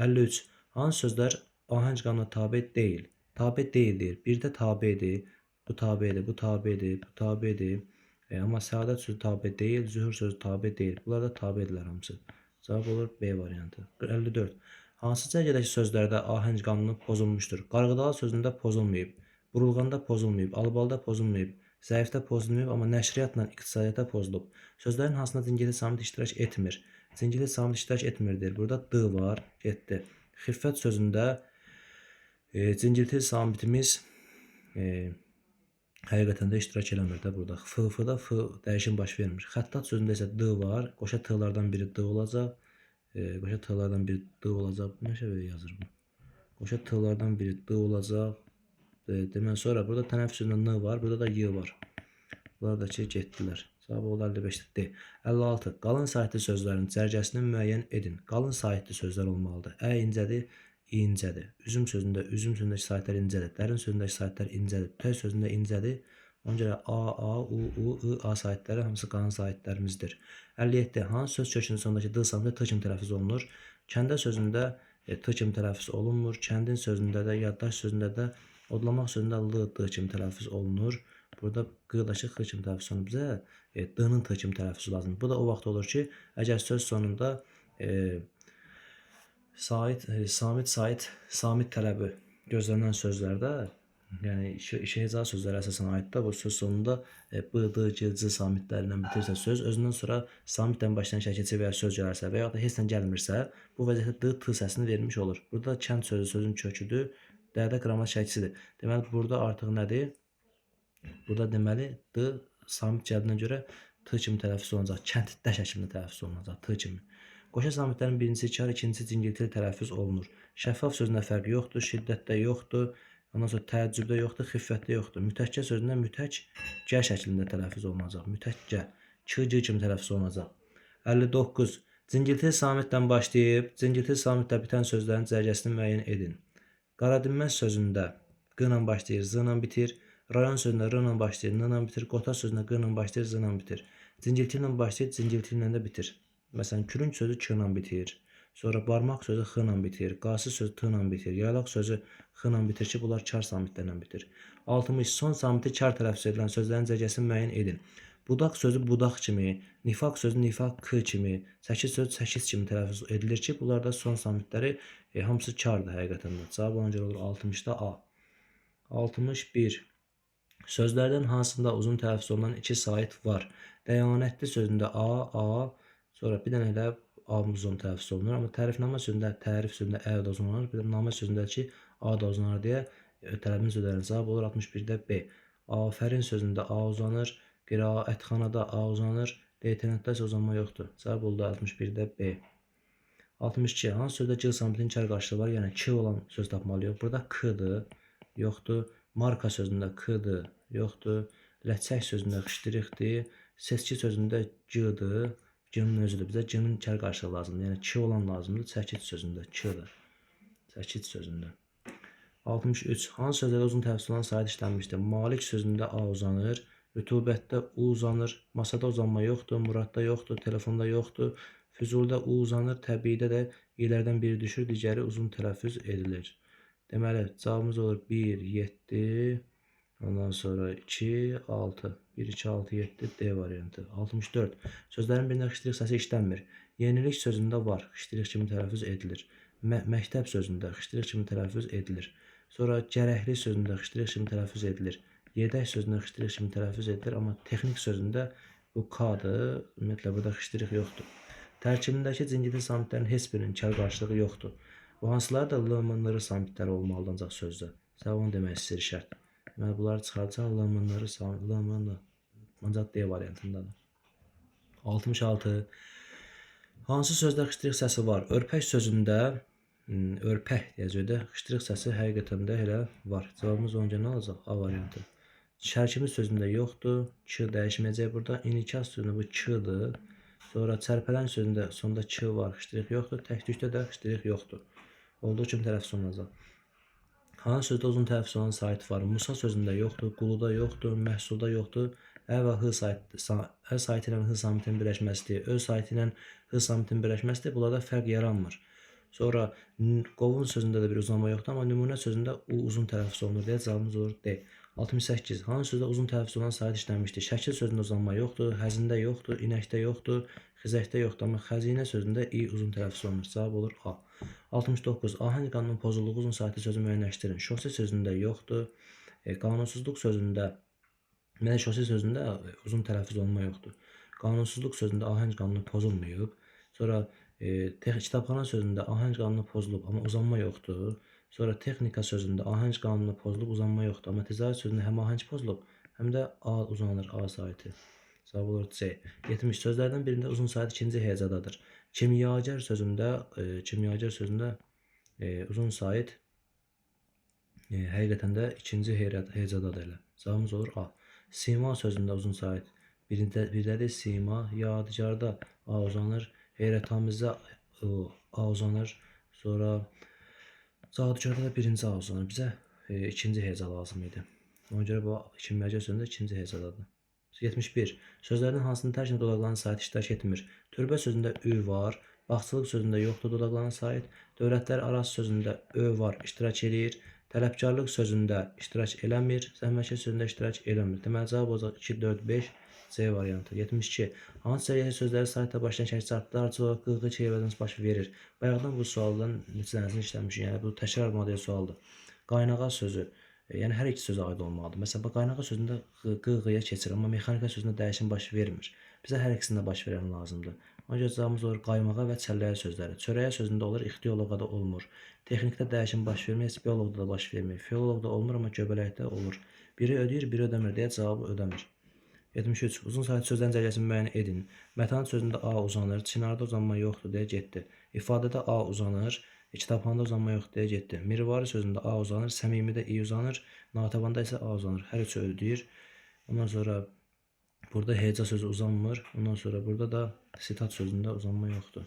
Speaker 1: 53. Hansı sözlər ahəng qanununa tabe deyil? Tabe deyil deyir. Bir də tabedir. Bu tabedir, bu tabedir, bu tabedir. Amma səadət sözü tabe deyil, zühur sözü tabe deyil. Bunlar da tabedirlər hamısı. Cavab olur B variantı. 54. Hansı cərgədəki sözlərdə ahəng qanunu pozulmuşdur? Qarğıdalı sözündə pozulmayıb, burulğanda pozulmayıb, albalda pozulmayıb, zəifdə pozulmayıb, amma nəşriyyatla iqtisadiyyata pozulub. Sözlərin hansında cingili samit iştirak etmir? Cingili samit iştirak etmirdir. Burada D var, getdi. Xiffət sözündə cingilti samitimiz həqiqətən də iştirak eləmir də burada. F-da F dəyişim baş vermir. Xəttat sözündə isə D var. Qoşa T-lardan biri D olacaq. Qoşa T-lardan biri D olacaq. Nəşə belə yazır bu? Qoşa T-lardan biri D olacaq. Demək sonra burada tənəffüs sözündə N var. Burada da Y var. Bunlar da ki, getdilər. Cavab oldu 55-dir. D. 56. Qalın saytlı sözlərin cərgəsini müəyyən edin. Qalın saytlı sözlər olmalıdır. Ə incədir, incədir. Üzüm sözündəki saytlar incədir. Dərin sözündəki saytlar incədir. Tütək sözündə incədir. Ona görə A, A, U, U, I, A saytları hamısı qalın saytlarımızdır. 57. Hansı söz kökünün sonundakı D samiti T kimi tələffüz olunur? Kəndə sözündə T kimi tələffüz olunmur. Kəndin sözündə də, yaddaş sözündə də, odlamaq sözündə L, D kimi tələffüz olunur. Burada Q'dakı X kimi tələffüz olunur. Bizə D-nin T kimi tələffüzü lazımdır. Bu da o vaxt olur ki, əgər söz sonunda samit tələbi gözlənilən sözlərdə, yəni işə heca sözlərə əsasən aiddir. Bu söz sonunda B, D, G, C samitlərindən bitirsə söz, özündən sonra samitdən başlayan şəkilçi və ya söz gələrsə və ya da heç nə gəlmirsə, bu vəziyyətdə D, T səsini vermiş olur. Burada kənd sözü sözün köküdür, D-də qramat şəkilçisidir. Deməli, burada artıq nədir? Burada deməli D samit gəldiyinə görə T kimi tələffüz olunacaq. Kənddə şəklində tələffüz olunacaq T kimi. Qoşa samitlərin birincisi kar, ikincisi cingiltili tələffüz olunur. Şəffaf sözündə fərq yoxdur, şiddətdə yoxdur, ondan sonra təəccübdə yoxdur, xiffətdə yoxdur. Mütəkkə sözündə mütək G şəklində tələffüz olunacaq. Mütəkkə, K kimi tələffüz olunacaq. 59. Cingiltili samitdən başlayıb, cingiltili samitlə bitən sözlərin cərgəsini müəyyən edin. Qaradinməz sözündə Q ilə başlayır, Z ilə bitir. Rayon sözündə R ilə başlayır, N ilə bitir. Qotaz sözündə Q ilə başlayır, Z ilə bitir. Cingilti ilə başlayır, cingilti ilə də bitir. Məsələn, külünc sözü K ilə bitir. Sonra barmaq sözü X ilə bitir. Qası sözü T ilə bitir. Yaylaq sözü X ilə bitir ki, bunlar kar samitlərlə bitir. 60. Son samiti kar tələffüz edilən sözlərin cərgəsini müəyyən edin. Budaq sözü budaq kimi, nifaq sözü nifaq K kimi, səkiz sözü səkiz kimi tələffüz edilir ki, bunlarda son samitləri hamısı kardır həqiqətən də. Cavab ona görə olur 60-da A. 61. Sözlərdən hansında uzun tələffüz olunan iki sait var? Dəyanətli sözündə A, A, sonra bir dənə elə A-mız uzun tələffüz olunur. Amma tərifnamə sözündə, tərif sözündə Ə da uzunlanır. Bir də namə sözündə ki, A da uzunlanır deyə tələbimiz ödənilir. Cavab olur 61-də B. Afərin sözündə A uzanır. Qiraətxanada A uzanır. Leytenantda isə uzanma yoxdur. Cavab oldu 61-də B. 62. Hansı sözdə G samitinin kar qarşılığı var? Yəni K olan söz tapmalıyıq. Burada K-dır, yoxdur. Marka sözündə K-dır, yoxdur. Ləçək sözündə xışdırıqdır. Seçki sözündə G-dır. G-nin özüdür. Bizə G-nin kar qarşılığı lazımdır. Yəni K olan lazımdır. Çəkid sözündə K-dır. Çəkid sözündə. 63. Hansı sözlərdə uzun tələffüz olan sait işlənmişdir? Malik sözündə A uzanır. Rütubətdə U uzanır. Masada uzanma yoxdur. Muradda yoxdur. Telefonda yoxdur. Füzulda U uzanır. Təbiidə də ilərdən biri düşür. Digəri uzun tələffüz edilir. Deməli, cavabımız olur 1, 7, ondan sonra 2, 6. 1, 2, 6, 7, D variantı. 64. Sözlərin birində xışdırıq səsi işlənmir. Yenilik sözündə var. Xışdırıq kimi tələffüz edilir. Məktəb sözündə xışdırıq kimi tələffüz edilir. Sonra gərəkli sözündə xışdırıq kimi tələffüz edilir. Yedək sözündə xışdırıq kimi tələffüz edilir. Amma texnik sözündə bu K-dır. Ümumiyyətlə, burada xışdırıq yoxdur. Tərkibindəki cingilti samitlərin heç birinin kər qarşılığı yoxdur. Bu hansıları da l-m-n-r samitləri olmalıdır ancaq sözdə. Onu demək istəyir şərt. Deməli, bunları çıxaracaq l-m-n-r l-m-n ancaq D variantındadır. 66. Hansı sözdə xıştırıq səsi var? Örpək sözündə örpək deyəcək də, xıştırıq səsi həqiqətən də elə var. Cavabımız onca nə olacaq? A variantı. Şərkimiz sözündə yoxdur. K dəyişməyəcək burada. İnikas sözündə bu K-dır. Sonra çərpələn sözündə sonda K var, xıştırıq yoxdur. Təktükdə də xıştırıq yoxdur. Olduğu kimi tələffüz olunacaq. Hansı sözdə uzun tələffüz olan sait var? Musa sözündə yoxdur, quluda yoxdur, məhsulda yoxdur. Ə və H saiti ilə H samitinin birləşməsidir. Ö saiti ilə H samitinin birləşməsidir. Bunlarda fərq yaranmır. Sonra qovun sözündə də bir uzanma yoxdur, amma nümunə sözündə U uzun tələffüz olunur deyə cavabımız olur D. 68. Hansı sözdə uzun tələffüz olan sait işlənmişdir? Şəkil sözündə uzanma yoxdur, həzində yoxdur, inəkdə yoxdur, xizəkdə yoxdur, amma xəzinə sözündə I uzun tələffüz olunur. Cavab olur A. 69. Ahəng qanunun pozulduğu uzun saiti sözü müəyyənləşdirin. Şose sözündə yoxdur. Qanunsuzluq sözündə, şose sözündə uzun tələffüz olunma yoxdur. Qanunsuzluq sözündə ahəng qanunu pozulmayıb. Sonra kitabxana sözündə ahəng qanunu pozulub, amma uzanma yoxdur. Sonra texnika sözündə ahəng qanunu pozulub, uzanma yoxdur. Amma ticarət sözündə həm ahəng pozulub, həm də A uzanır, A saiti. Cavab olur C. 70. Sözlərdən birində uzun sait ikinci hecadadır. Kimyager sözündə uzun sait həqiqətən də ikinci hecadadır elə. Cavabımız olur A. Sima sözündə uzun sait birdədir sima, yadigarda A uzanır, heyrətamizdə A uzanır, sonra cadugarda da birinci A uzanır. Bizə ikinci heca lazım idi. Ona görə bu kimyager sözündə ikinci hecadadır. 71. Sözlərdən hansının tərkində dodaqlanan sait iştirak etmir? Türbə sözündə Ü var, bağçılıq sözündə yoxdur dodaqlanan sait, dövlətlər arası sözündə Ö var, iştirak eləyir, tələbkarlıq sözündə iştirak eləmir, zəhmətkeş sözündə iştirak eləmir. Deməli, cavab olacaq 2, 4, 5, C variantı. 72. Hansı cəriyyət sözləri saitlə başlayan şəkil çarpıda ardıcıl olaraq qılğı çevrədən baş verir? Bayaqdan bu sualdan neçələrini işləmişik, yəni bu təkrar model sualdır. Qaynağa sözü. Yəni hər iki sözə aid olmalıdır. Məsələn, qaynağa sözündə qığıya keçir, amma mexanika sözündə dəyişim baş vermir. Bizə hər ikisində baş verən lazımdır. Ona görə cavabımız olur qaymağa və çəlləyə sözləri. Çörəyə sözündə olur, ixtiyoloqda da olmur. Texnikdə dəyişim baş vermir, bioloqda da baş vermir. Filoloqda olmur, amma göbələkdə olur. Biri ödəyir, biri ödəmir deyə cavabı ödəmir. 73. Uzun sait sözlərin cərgəsini müəyyən edin. Mətanət sözündə A uzanır, çinarda uzanma yoxdur deyə getdi. İfadədə A uzanır, kitabxanada uzanma yoxdur deyə getdi. Mirvari sözündə A uzanır, səmimidə I uzanır, natavanda isə A uzanır. Hər üçü ödəyir. Ondan sonra burada heca sözü uzanmır. Ondan sonra burada da sitat sözündə uzanma yoxdur.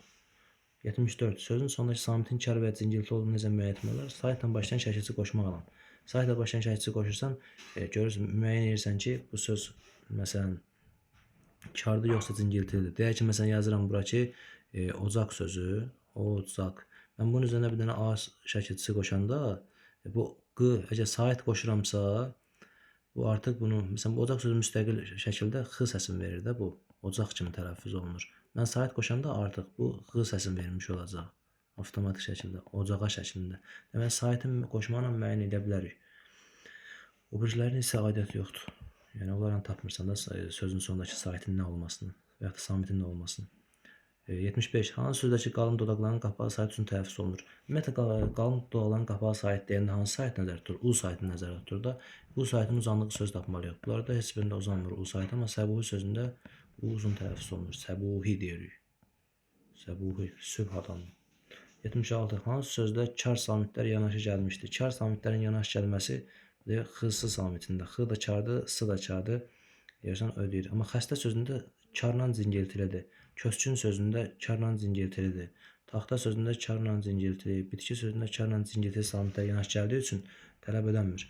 Speaker 1: 74. Sözün sonundakı samitin kar və cingilti olduğunu necə müəyyən etmək olar? Saitlə başlayan şəkilçi qoşmaq alan. Saitlə başlayan şəkilçi qoşursan, görürsən, müəyyən edirsən ki, bu söz məsələn kardır yoxsa cingiltidir. Deyək ki, məsələn yazıram bura ki, ocaq sözü, ocaq. Mən bunun üzərinə bir dənə A şəkilçisi qoşanda, bu Q, əgər sait qoşuramsa, bu artıq bunu, məsələn, ocaq sözü müstəqil şəkildə X səsini verir də bu, ocaq kimi tələffüz olunur. Mən sait qoşanda artıq bu X səsini vermiş olacaq, avtomatik şəkildə, ocağa şəklində. Demək, saitin qoşmaqla müəyyən edə bilərik. O birlərin isə aidiyyəti yoxdur. Yəni, onlarla tapmırsan da sözün sonundakı saitin nə olmasını və yaxud da samitin nə olmasını. 75. Hansı sözdəki qalın dodaqların qapağı sait üçün tələffüz olunur? Ümumiyyətlə, qalın dodaqların qapağı sait deyəndə hansı sait nəzərdə tutulur? U saitini nəzərdə tutulur da. U saitin uzanlığı söz tapmalıyıq. Bunlarda heç birində uzanmır U sait, amma səbuhi sözündə U uzun tələffüz olunur. Səbuhi deyirik. Səbuhi, sübh adamı. 76. Hansı sözdə kar samitlər yanaşı gəlmişdir? Kar samitlərin yanaşı gəlməsi X-sı samitində. X da kardır, S da kardır. Yersən ödəyir. Amma xəstə sözündə karla cingiltilidir. Köçkün sözündə karla cingiltilidir. Taxta sözündə karla cingiltili, bitki sözündə karla cingiltili samitlər yanaşı gəldiyi üçün tələb edilmir.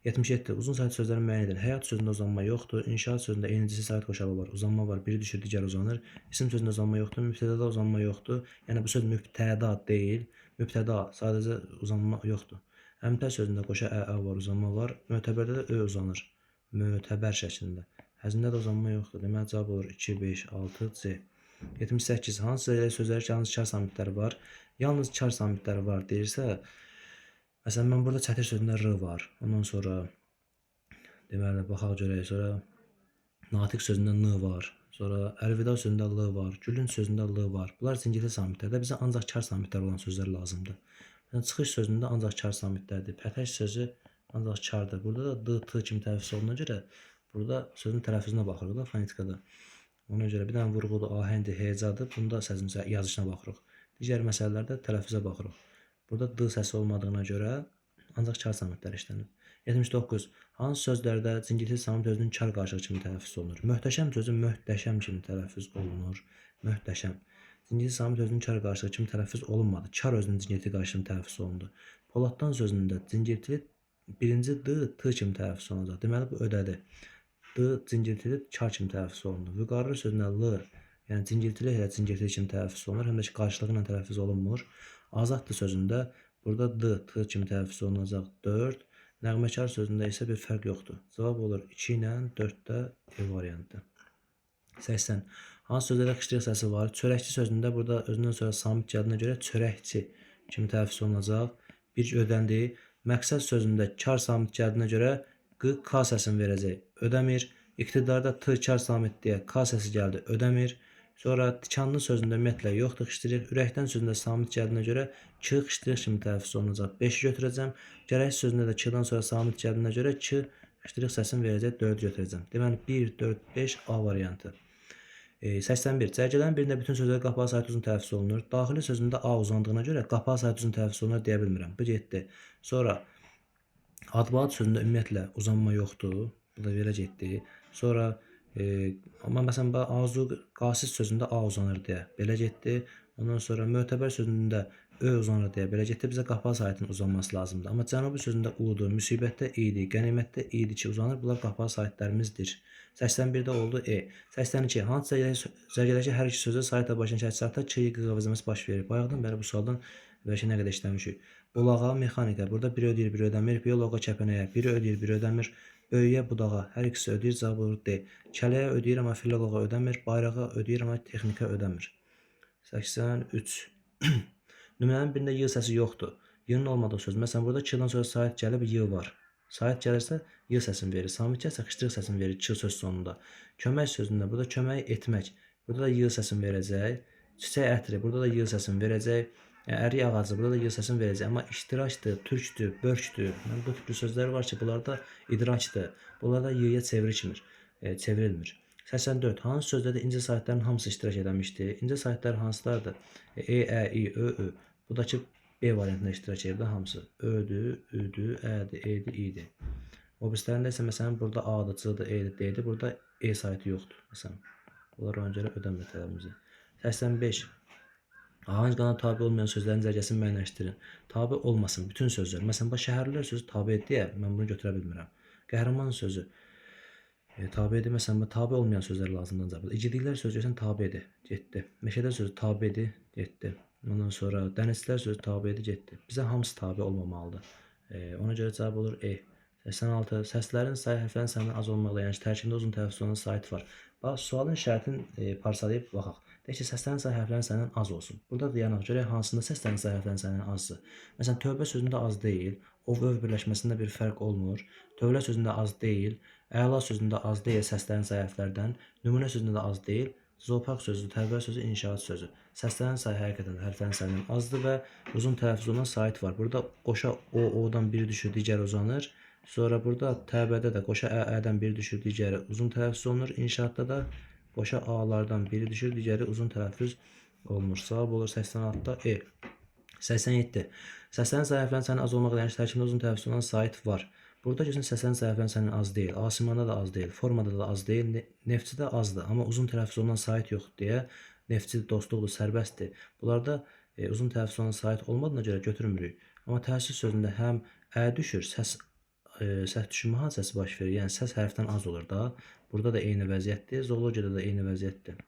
Speaker 1: 77. Uzun sait sözləri müəyyən edin. Həyat sözündə uzanma yoxdur. İnşaat sözündə eynicisi sait qoşalı var. Uzanma var. Biri düşür, digər uzanır. İsim sözündə uzanma yoxdur. Mübtədədə uzanma yoxdur. Yəni bu söz mübtəda deyil. Mübtəda, sadəcə uzanma yoxdur. Əmtər sözündə qoşa ə var, uzanma var. Mötəbərdə də Ö uzanır. Mötəbər şəklində. Həzində də uzanma yoxdur. Deməli, cavab olur 2, 5, 6, C. 78. Hansı sözləri ki, yalnız kar samitləri var? Yalnız kar samitləri var deyirsə, məsələn, mən burada çətir sözündə R var. Ondan sonra, deməli, baxaq görək, sonra natiq sözündə N var. Sonra əlvida sözündə l var, gülünc sözündə l var. Bunlar zingilti samitlərdə bizə ancaq kar samitlər olan sözlər lazımdır. Yəni çıxış sözündə ancaq kar samitlərdir. Pətəş sözü ancaq kardır. Burada da d, t kimi tələffüz olunana görə burada sözün tələffüzünə baxırıq da fonetikada. Ona görə bir dənə vurğudur, ahəngdir, hecadır. Bunda səsin yazışına baxırıq. Digər məsələlərdə tələffüzə baxırıq. Burada d səsi olmadığına görə ancaq kar samitlər işlənib. 79. Hansı sözlərdə zingilti samit özünün kar qarşılığı kimi tələffüz olunur? Möhtəşəm sözü möhtəşəm kimi tələffüz olunur. Möhtəşəm. Zingilti samit özünün kar qarşılığı kimi tələffüz olunmadı. Kar özünün zingilti qarşılığı kimi tələffüz olundu. Poladdan sözündə zingiltili birinci d, t kimi tələffüz olunacaq. Deməli bu ödədir. D zingiltili kar kimi tələffüz olundu. Vüqarlı sözündə l, yəni zingiltili ilə zingiltili kimi tələffüz olunur. Həm də ki qarşılığı ilə tələffüz olunmur. Azaddır sözündə burada d, t kimi tələffüz olunacaq. 4. Nəğməkar sözündə isə bir fərq yoxdur. Cavab olur 2 ilə 4-də E variantı. 80. Hansı sözlərdə xışdırıq səsi var? Çörəkçi sözündə burada özündən sonra samit gəldiyinə görə çörəkçi kimi tələffüz olunacaq. Bir ödəndir. Məqsəd sözündə kar samit gəldiyinə görə q, k səsini verəcək. Ödəmir. İqtidarda t kar samit deyə k səsi gəldi. Ödəmir. Sonra tikanlı sözündə ümumiyyətlə yoxdur xışdırıq. Ürəkdən sözündə samit gəldiyinə görə k xışdırıq kimi tələffüz olunacaq. 5-i götürəcəm. Gərək sözündə də k-dan sonra samit gəldiyinə görə k xışdırıq səsini verəcək. 4-ü götürəcəm. Deməli 1, 4, 5 A variantı. 81. Cərgələrin birində bütün sözlər qapalı sayt uzun tələffüz olunur. Daxili sözündə A uzandığına görə qapalı sayt uzun tələffüz olunur deyə bilmirəm. Bu getdi. Sonra advad sözündə ümumiyyətlə uzanma yoxdur. Bu da belə getdi. Sonra amma məsələn azu qasid sözündə A uzanır deyə belə getdi. Ondan sonra mötəbər sözündə Ö uzanır deyə belə getdi. Bizə qapalı saytın uzanması lazımdır. Amma cənubi sözündə U-dur, müsibətdə I-dir, qənimətdə I-dir ki uzanır. Bunlar qapalı saytlərimizdir. 81-də oldu E. 82. Hansı cərgədəki hər iki sözə saytla başlayan şərtlərdə K-yi qıqavızlaması baş verir? Bayaqdan bəri bu sualdan bəlkə nə qədər işləmişik. Bulağa, mexanika. Burada biri ödəyir, biri ödəmir. Bioloqa, kəpənəyə. Biri ödəyir, biri ödəmir. Böyüyə, budağa. Hər ikisi ödəyir, cavab olur D. Kələyə ödəyir, amma filoloqa ödəmir. Bayrağa ödəyir, amma texnika ödəmir. 83. Nümunənin birində y səsi yoxdur. Y-nin olmadığı söz. Məsələn, burada k-dan sonra sait gəlib y var. Sait gəlirsə y səsini verir. Samit gəlsə xışdırıq səsini verir k söz sonunda. Kömək sözündə burada kömək etmək. Burada da y səsini verəcək. Çiçək ətri. Burada da y səsini verəcək. Ərik ağacı. Burada da y səsini verəcək. Amma iştirakdır, türkdür, börkdür. Bu türlü sözlər var ki, bunlarda idrakdır. Bunlarda y-yə çevrilmir. 84. Hansı sözlərdə incə saytların hamısı iştirak edilmişdir? İncə saytlar hansılardır? E, ə, i, ö, ö. Bu da ki B variantında iştirak edir hamısı. Ödür, üdür, ədir, edir, idir. O birislərində isə məsələn burada A-dır, C-dir, E-dir, D-dir. Burada E saytı yoxdur. Məsələn, bunlar ona görə ödəmir tələbimizi. 85. Hangi qana tabi olmayan sözlərin cərgəsini müəyyənləşdirin. Tabi olmasın bütün sözlər. Məsələn, şəhərlilər sözü tabi deyə mən bunu götürə bilmirəm. Qəhrəman sözü tabidir. Məsələn, tabi olmayan sözlər lazımdır ancaq. İgidliklər sözü görsən tabidir, getdi. Meşədə sözü tabidir, getdi. Ondan sonra dənizçilər sözü tabidir, getdi. Bizə hamısı tabi olmamalıdır. Ona görə cavab olur E. 86. Səslərin sayı hərflərin sayından az olmaqla, yəni tərkibində uzun tələffüz olunan sayt var. Bax, sualın şərtini parçalayıb baxaq. Deyək ki, səslərin sayı hərflərin sayından az olsun. Burada da yanaq görək hansında səslərin sayı hərflərin sayından azdır. Məsələn, tövbə sözündə az deyil. Ov-öv birləşməsində bir fərq olmur. Tövlə sözündə az deyil. Əla sözündə az deyil səslərin sayı hərflərdən. Nümunə sözündə də az deyil. Zoopark sözü, tərbiyə sözü, inşaat sözü. Səslərin sayı həqiqətən hərflərin sayından azdır və uzun tələffüz olunan sayt var. Burada qoşa o-dan biri düşür, digəri uzanır. Sonra burada təbədə də qoşa ə-dən biri düşür, digəri uzun tələffüz olunur. İnşaatda da qoşa a-lardan biri düşür, digəri uzun tələffüz olunur. Cavab olur 86-da E. 87. Səslərin sayı hərflərin sayından az olmaqla, yəni tərkibində uzun tələffüz olunan sayt var. Burada görsən səslərin sayı hərflərin sayından az deyil. Asimanda da az deyil, formada da az deyil, neftçidə azdır. Amma uzun tələffüz olunan sayt yoxdur deyə neftçi dostluqdur, sərbəstdir. Bunlarda uzun tələffüz olunan sayt olmadığına görə götürmürük. Amma təəssüf sözündə həm ə düşür, səs düşürmə hadisəsi baş verir. Yəni səs hərfdən az olur da. Burada da eyni vəziyyətdir. Zoologiyada da eyni vəziyyətdir.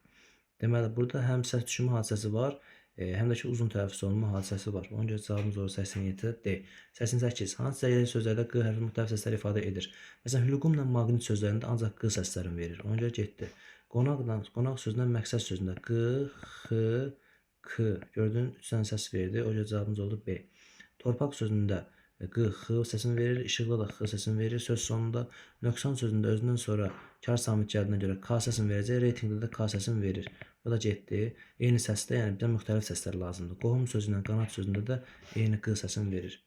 Speaker 1: Deməli, burada həm səs düşürmə hadisəsi var, həm də ki uzun tələffüz olunma hadisəsi var. Ona görə cavabımız olur 87 D. 88. Hansı cərgədəki sözlərdə q hərfi müxtəlif səslər ifadə edir? Məsələn, hülqumla maqnit sözlərində ancaq q səslərini verir. Ona görə getdi. Qonaq sözündən məqsəd sözündə q, x, k. Gördün, 3 dənə səs verdi. O görə cavabımız oldu B. Torpaq sözündə Q, X səsini verir, işıqlı da X səsini verir. Söz sonunda nöqsan sözündə özündən sonra kar samit gəldiyinə görə K səsini verəcək, reytinqdə də K səsini verir. Bu da getdi. Eyni səsdə, yəni bizə müxtəlif səslər lazımdır. Qohum sözündən qanat sözündə də eyni Q səsini verir.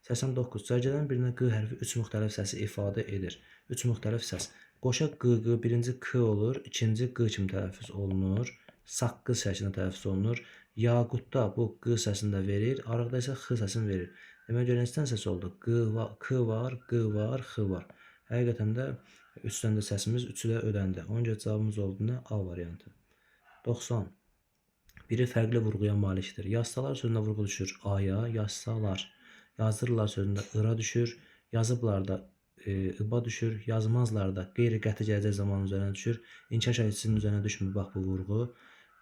Speaker 1: 89. Cərgələrin birində Q hərfi 3 müxtəlif səsi ifadə edir. 3 müxtəlif səs. Qoşa Q, birinci K olur, ikinci Q kimi tələffüz olunur. Saqqız şəklində tələffüz olunur. Yaqutda bu Q səsini də verir, arıqda isə X səsini verir. Demək görə neçə səs oldu? K var, Q var, X var. Həqiqətən də 3 dənə də səsimiz, 3-ü də ödəndi. Ona görə cavabımız oldu nə? A variantı. 90. Biri fərqli vurğuya malikdir. Yazsalar sözündə vurğu düşür A-ya, yazsalar. Yazdırırlar sözündə ıra düşür. Yazıblar da ıba düşür. Yazmazlar da qeyri-qəti gələcək zamanın üzərinə düşür. İnkar şəkilçisinin üzərinə düşmür. Bax bu vurğu.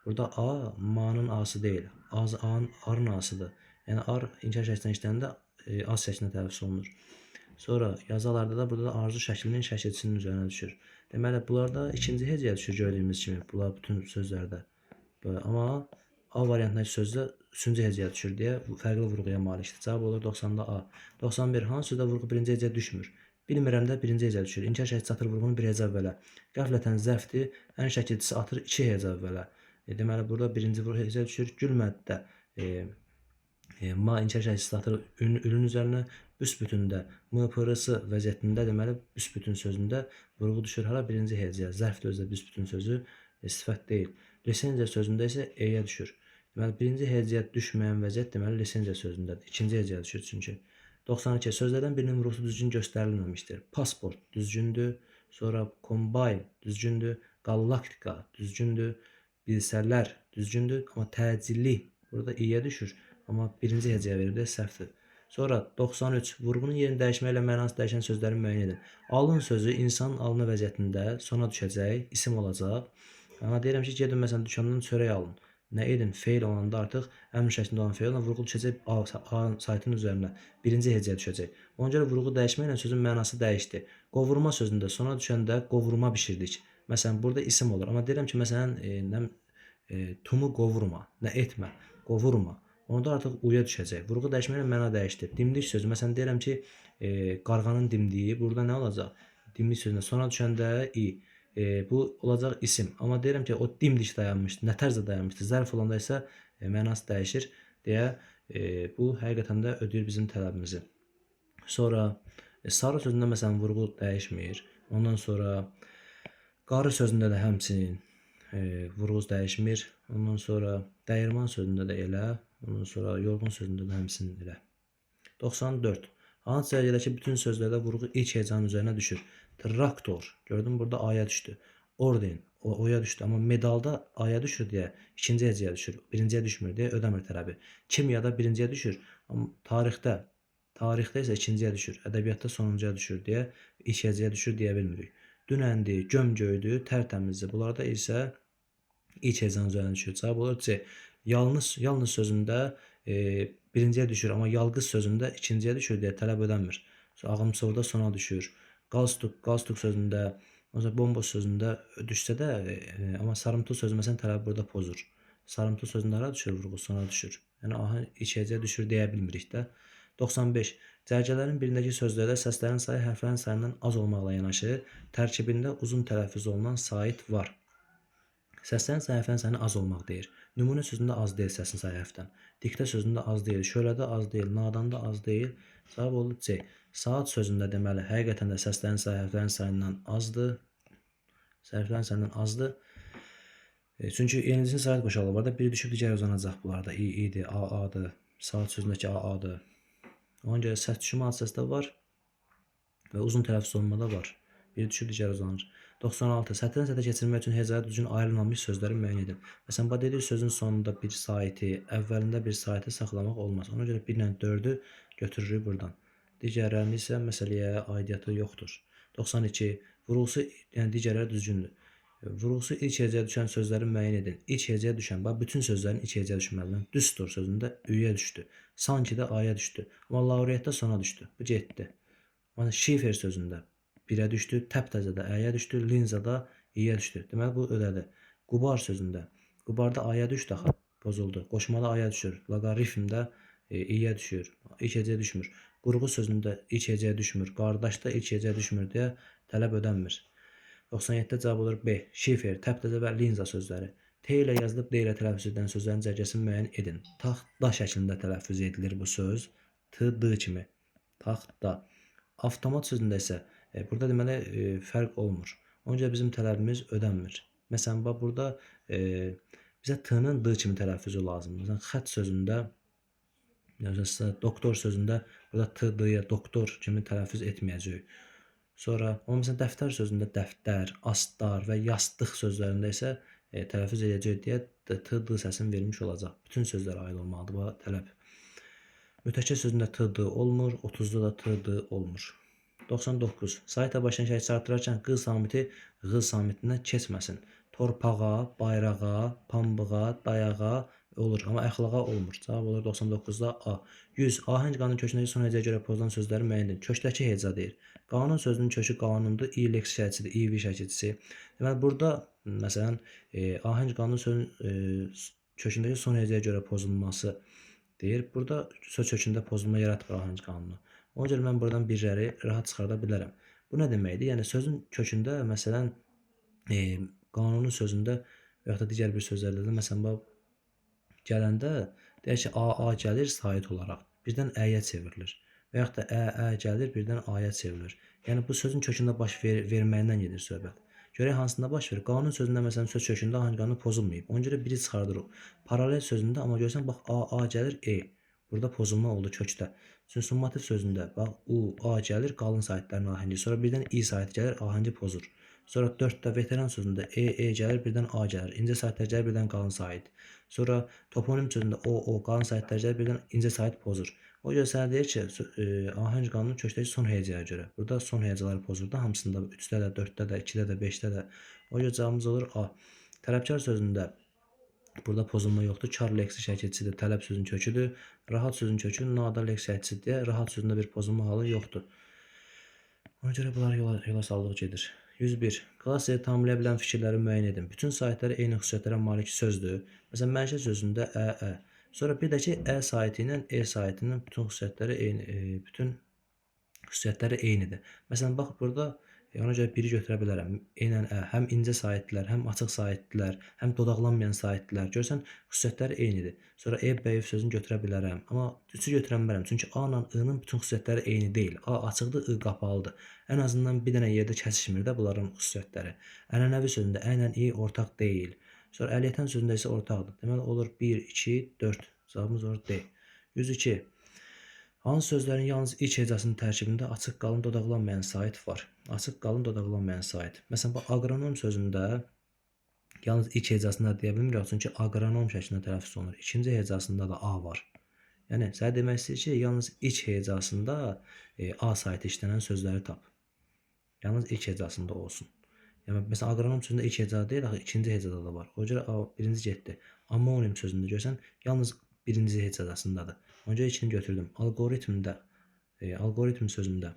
Speaker 1: Burada A, ma'nın A'sı deyil. A'nın arın A'sıdır. Yəni ar inkar şəkilçisindən işləndə az şəklində tələffüz olunur. Sonra yazılarda da burada da arzu şəklinin şəkilçisinin üzərinə düşür. Deməli bunlarda ikinci hecəyə düşür gördüyümüz kimi. Bunlar bütün sözlərdə. Amma A variantındakı sözdə 3-cü hecəyə düşür deyə fərqli vurğuya malikdir. Cavab olur 90-da A. 91. Hansı sözdə vurğu birinci hecəyə düşmür? Bilmirəm də birinci hecəyə düşür. İnkar şəkilçisi atır vurğunu bir hecə əvvələ. Qəflətən zərfdir. Ən şəkilçisi atır 2 hecə əvvələ. Deməli burada birinci vurğu hecəyə düşür. Gülmədə ma inkar şəkilçisi atır ülün üzərinə. Büsbütündə m-pırısı vəziyyətində deməli büsbütün sözündə vurğu düşür hara birinci hecəyə. Zərfdir özdə büsbütün sözü sifət deyil. Lisenziya sözündə isə E-yə düşür. Deməli, birinci hecəyə düşməyən vəziyyət deməli lisenziya sözündədir. İkinci hecəyə düşür çünki. 92. Sözlərdən birinin vurğusu düzgün göstərilməmişdir. Pasport düzgündür. Sonra kombay düzgündür. Galaktika düzgündür. Bilsələr düzgündür. Amma təcilli burada İ-yə düşür. Amma birinci hecəyə verir də səhvdir. Sonra 93. Vurğunun yerini dəyişməklə mənası dəyişən sözləri müəyyən edin. Alın sözü insanın alını vəziyyətində sona düşəcək, isim olacaq. Amma deyirəm ki, gedin məsələn dükandan çörək alın. Nə edin? Feil olanda artıq əmr şəklində olan feil vurğu düşəcək A saytının üzərinə. Birinci hecəyə düşəcək. Ona görə vurğu dəyişməklə sözün mənası dəyişdi. Qovurma sözündə sona düşəndə qovurma bişirdik. Məsələn, burada isim olur. Amma deyirəm ki, məsələn, tumu qovurma, nə etmə, qovurma. Onda artıq U-ya düşəcək. Vurğu dəyişməklə məna dəyişdi. Dimdik sözü. Məsələn, deyirəm ki, qarğanın dimdiyi. Burada nə olacaq? Dimdik sözündə sona düşəndə I. Bu olacaq isim. Amma deyirəm ki, o dimdik dayanmışdı, nə tərzdə dayanmışdı. Zərf olanda isə mənası dəyişir deyə bu həqiqətən də ödəyir bizim tələbimizi. Sonra sarı sözündə məsələn vurğu dəyişmir. Ondan sonra qarı sözündə də həmçinin vurğu dəyişmir. Ondan sonra dəyirman sözündə də elə. Ondan sonra yorğun sözündə də həmçinin elə. 94. Hansı cərgədəki bütün sözlərdə vurğu ilk hecanın üzərinə düşür? Traktor. Gördün burada A-ya düşdü. Orden. O-ya düşdü. Amma medalda A-ya düşür deyə ikinci hecəyə düşür. Birinciyə düşmür deyə ödəmir tələbi. Kimyada birinciyə düşür. Amma tarixdə isə ikinciyə düşür. Ədəbiyyatda sonuncuya düşür deyə ilk hecəyə düşür deyə bilmirik. Dünəndi, gömgöydü, tərtəmizdir. Bunlarda isə ilk hecanın üzərinə düşür. Cavab olur C. Yalnız sözündə birinciyə düşür, amma yalqız sözündə ikinciyə düşür deyə tələb ödənmir. Ağımçovda sona düşür. Qalstuk sözündə, bomboş sözündə düşsə də, amma sarımtıl sözü məsələn tələbi burada pozur. Sarımtıl sözündə hara düşür, vurğu sona düşür. Yəni aha içəcəyə düşür deyə bilmirik də. 95. Cərgələrin birindəki sözlərdə səslərin sayı hərflərin sayından az olmaqla yanaşı, tərkibində uzun tələffüz olunan sait var. Səslərin sayı hərflərin sayından az olmaq deyir. Nümunə sözündə az deyil səsin sayı hərfdən. Diktə sözündə az deyil, şölədə az deyil, nadanda az deyil. Cavab olur C. Saat sözündə deməli həqiqətən də səslərin sayı hərflərin sayından azdır. Hərflərin sayından azdır. Çünki yenicinin sayət qoşalı var da, biri düşüb digəri uzanacaq bunlarda. İ-dir, A-dır, saat sözündəki A-dır. Ona görə səs düşümü ad səsdə var və uzun tələffüz olunmada var. Biri düşüb digəri uzanır. 96. Sətrin sətə keçirmək üçün hecaya düzgün ayrılmamış sözləri müəyyən edin. Məsələn, dedik sözün sonunda bir saiti, əvvəlində bir saiti saxlamaq olmaz. Ona görə 1 ilə 4-ü götürürük buradan. Digərlərinin isə məsələyə aidiyyatı yoxdur. 92. Vurğusu, yəni digərləri düzgündür. Vurğusu ilk hecəyə düşən sözləri müəyyən edin. İlk hecəyə düşən, bütün sözlərin ilk hecəyə düşməlidir. Düstur sözündə Ü-yə düşdü. Sanki də A-ya düşdü. Amma laureatda sona düşdü. Bu getdi. Yəni şifer sözündə 1-ə düşdü, təptəzədə Ə-yə düşdü, linzada İ-yə düşdü. Deməli bu ödədi. Qubar sözündə Qubarda A-ya düşdü axı, pozuldu. Qoşmada A-ya düşür. Loqaritmdə İyə düşür. İlk hecəyə düşmür. Qurğu sözündə ilk hecəyə düşmür. Qardaşda ilk hecəyə düşmür deyə tələb ödənmir. 97-də cavab olur B. Şifer, təptəzə və linza sözləri. T ilə yazılıb D ilə tələffüz edilən sözlərin cərgəsini müəyyən edin. Taxta şəklində tələffüz edilir bu söz. T, D kimi. Taxta. Avtomat sözündə isə burada deməli fərq olmur. Ona görə bizim tələbimiz ödənmir. Məsələn, bax burada bizə T-nın D kimi tələffüzü lazımdır. Məsələn, xətt sözündə, doktor sözündə burada T, D-yə doktor kimi tələffüz etməyəcəyik. Sonra, məsələn, dəftər sözündə dəftər, astar və yastıq sözlərində isə tələffüz edəcək deyə T, D səsini vermiş olacaq. Bütün sözlərə aid olmalıdır bu tələb. Mütəkkə sözündə T, D olmur, 30-da da T, D olmur. 99. Sayta başlayan şəkil çarptırarkən Q samiti Q samitindən keçməsin. Torpağa, bayrağa, pambığa, dayağa olur, amma əxlaqa olmur. Cavab olur 99-da A. 100. Ahəng qanun kökündəki son hecəyə görə pozulan sözləri müəyyən edin. Kökdəki heca deyir. Qanun sözünün kökü qanundur, i leks şəkilçisidir, i-vi şəkilçisi. Deməli, burada, məsələn, ahəng qanun sözünün kökündəki son hecəyə görə pozulması deyir. Burada söz kökündə pozulma yaratmır ahəng qanunu. Ona görə mən buradan birləri rahat çıxarda bilərəm. Bu nə deməkdir? Yəni, sözün kökündə, məsələn, qanunun sözündə və yaxud da digər bir sözlərdə də, məsələn, gələndə deyək ki, A gəlir sait olaraq, birdən Ə-yə çevrilir. Və yaxud da Ə gəlir, birdən A-ya çevrilir. Yəni, bu sözün kökündə baş verməyindən gedir söhbət. Görək hansında baş verir. Qanun sözündə, məsələn, söz kökündə ahəng qanunu pozulmayıb. Ona görə biri çıxardırıq. Paralel sözündə, amma görsən, bax, A gəlir, E. Burada pozulma oldu kökdə. Çünki summativ sözündə, bax, A gəlir, qalın saitlərin ahəngi. Sonra birdən I saiti gəlir, ahəngi pozur. Sonra 4-də veteran sözündə E gəlir, birdən A gəlir. İncə saitlər gəlir, birdən qalın sait. Sonra toponim sözündə O, qalın saitlər gəlir, birdən incə sait pozur. O görə sənə deyir ki, ahəng qanunun kökdəki son hecəyə görə. Burada son hecələri pozur da, hamısında 3-də də, 4-də də, 2-də də, 5-də də. O görə cavabımız olur A. Tələbkar sözündə burada pozulma yoxdur. Kar leksi şəkilçisidir, tələb sözün köküdür. Rahat sözün kökü nada leksi şəkilçisidir deyə rahat sözündə bir pozulma halı yoxdur. Ona görə bunlar yola sallıq gedir. 101. Klassiyaya tamamlaya bilən fikirləri müəyyən edin. Bütün saitləri eyni xüsusiyyətlərə malik sözdür. Məsələn, mənşə sözündə ə. Sonra bir də ki, ə saiti ilə e saitinin bütün xüsusiyyətləri eynidir. Məsələn, bax, burada ona görə biri götürə bilərəm. Eynən ə, həm incə saitlər, həm açıq saitlər, həm dodaqlanmayan saitlər. Görsən, xüsusiyyətləri eynidir. Sonra e, b sözünü götürə bilərəm. Amma 3-ü götürə bilmərəm. Çünki a ilə i-nin bütün xüsusiyyətləri eyni deyil. A açıqdır, i qapalıdır. Ən azından bir dənə yerdə kəsişmir də bunların xüsusiyyətləri. Ənənəvi sözündə ə ilə i ortaq deyil. Sonra əliyyətən sözündə isə ortaqdır. Deməli, olur 1, 2, 4. Cavabımız olur D. 102. Hansı sözlərin yalnız ilk hecəsinin tərkibində açıq qalın dodaqlanmayan sait var? Açıq qalın dodaqlanmayan sait. Məsələn, bu aqronom sözündə yalnız ilk hecəsində deyə bilmirik, çünki aqronom şəklində tələffüz olunur. İkinci hecəsində da A var. Yəni, sənə demək istəyir ki, yalnız ilk hecəsində A saiti işlənən sözləri tap. Yalnız ilk hecəsində olsun. Yəni, məsələn, aqronom sözündə ilk hecə deyil, ikinci hecədə də var. O görə birinci getdi. Ammonim sözündə görsən, yalnız birinci hecəsindədir. Ona görə ikini götürdüm. Algoritm sözündə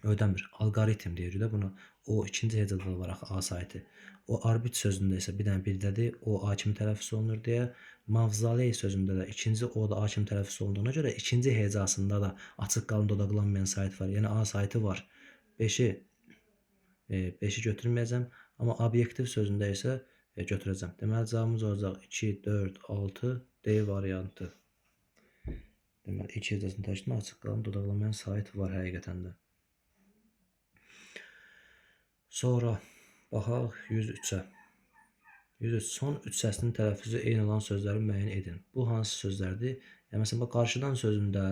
Speaker 1: ödəmir. Algoritm deyirik də buna. O ikinci hecədə var A saiti. O arbit sözündə isə bir dənə birdədir. O A kimi tələffüz olunur deyə. Mavzaley sözündə də ikinci O da A kimi tələffüz olunduğuna görə ikinci hecasında da açıq qalın dodaqlanmayan sait var. Yəni A saiti var. 5-i götürməyəcəm. Amma obyektiv sözündə isə götürəcəm. Deməli, cavabımız olacaq 2, 4, 6, D variantı. Deməli, ilk hecəsinin tərkibində açıq qalın dodaqlanmayan sait var həqiqətən də. Sonra baxaq 103-ə. 103. Son 3 səslinin tələffüzü eyni olan sözləri müəyyən edin. Bu hansı sözlərdir? Yəni, məsələn, qarşıdan sözündə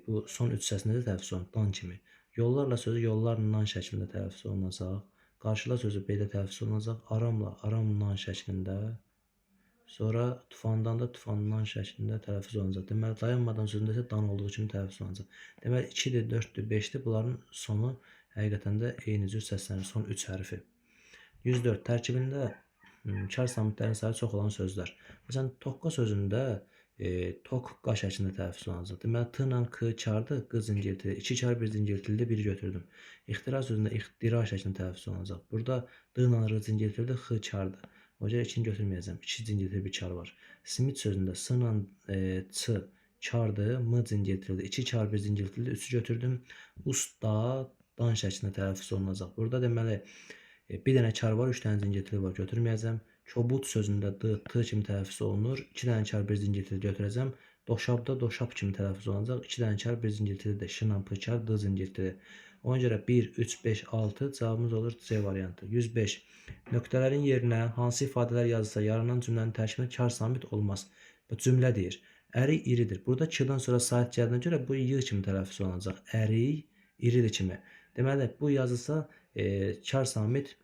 Speaker 1: bu son 3 səs necə tələffüz olunur? Dan kimi. Yollarla sözü yollarla şəklində tələffüz olunacaq. Qarşıla sözü belə tələffüz olunacaq. Aramla şəklində. Sonra tufandan da tufandan şəklində tələffüz olunacaq. Deməli, dayanmadan sözündə isə dan olduğu kimi tələffüz olunacaq. Deməli, 2-dir, 4-dür, 5-dir. Bunların sonu həqiqətən də eyni cür səslənir. Son 3 hərfi. 104. Tərkibində kar samitlərin sayı çox olan sözlər. Məsələn, toqqa sözündə toqqa şəklində tələffüz olunacaq. Deməli, t ilə k kardır, q zingiltili. 2 kar, 1 zingiltilidir, 1 götürdüm. İxtira sözündə ixtira şəklində tələffüz olunacaq. Burada d ilə r zingiltilidir, x kardır. O görə 2-ni götürməyəcəm. 2 zingiltili bir kar var. Simit sözündə s ilə ç Çardır, m cingiltildi. 2 çar 1 cingiltildi. 3'ü götürdüm. Usta dan şəklində tələffüz olunacaq. Burada deməli bir dənə çar var, 3 dənə cingiltili var. Götürməyəcəm. Kobud sözündə d, t kimi tələffüz olunur. 2 dənə çar 1 cingiltili götürəcəm. Doşabda doşab kimi tələffüz olunacaq. 2 dənə çar 1 cingiltili də şınla p çar d cingiltili. Ona görə 1, 3, 5, 6 cavabımız olur C variantı. 105. Nöqtələrin yerinə hansı ifadələr yazılsa yaranan cümlənin tərkibində kar samit olmaz. Bu cümlə deyir. Ərik iridir. Burada k-dan sonra sait gəldiyinə görə bu y kimi tələffüz olunacaq. Ərik iridir kimi. Deməli bu yazılsa kar samit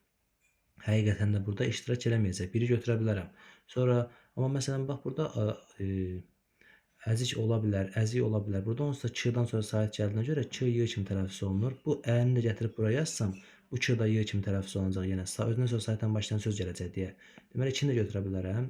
Speaker 1: həqiqətən də burada iştirak eləməyəcək. Biri götürə bilərəm. Sonra amma məsələn bax burada əzik ola bilər, əzik ola bilər. Burada onsuz da k-dan sonra sait gəldiyinə görə k y kimi tələffüz olunur. Bu ə-ni də gətirib buraya yazsam, bu k da y kimi tələffüz olunacaq yenə. Özündən sonra saitdən başlayan söz gələcək deyə. Deməli 2-ni də götürə bilərəm.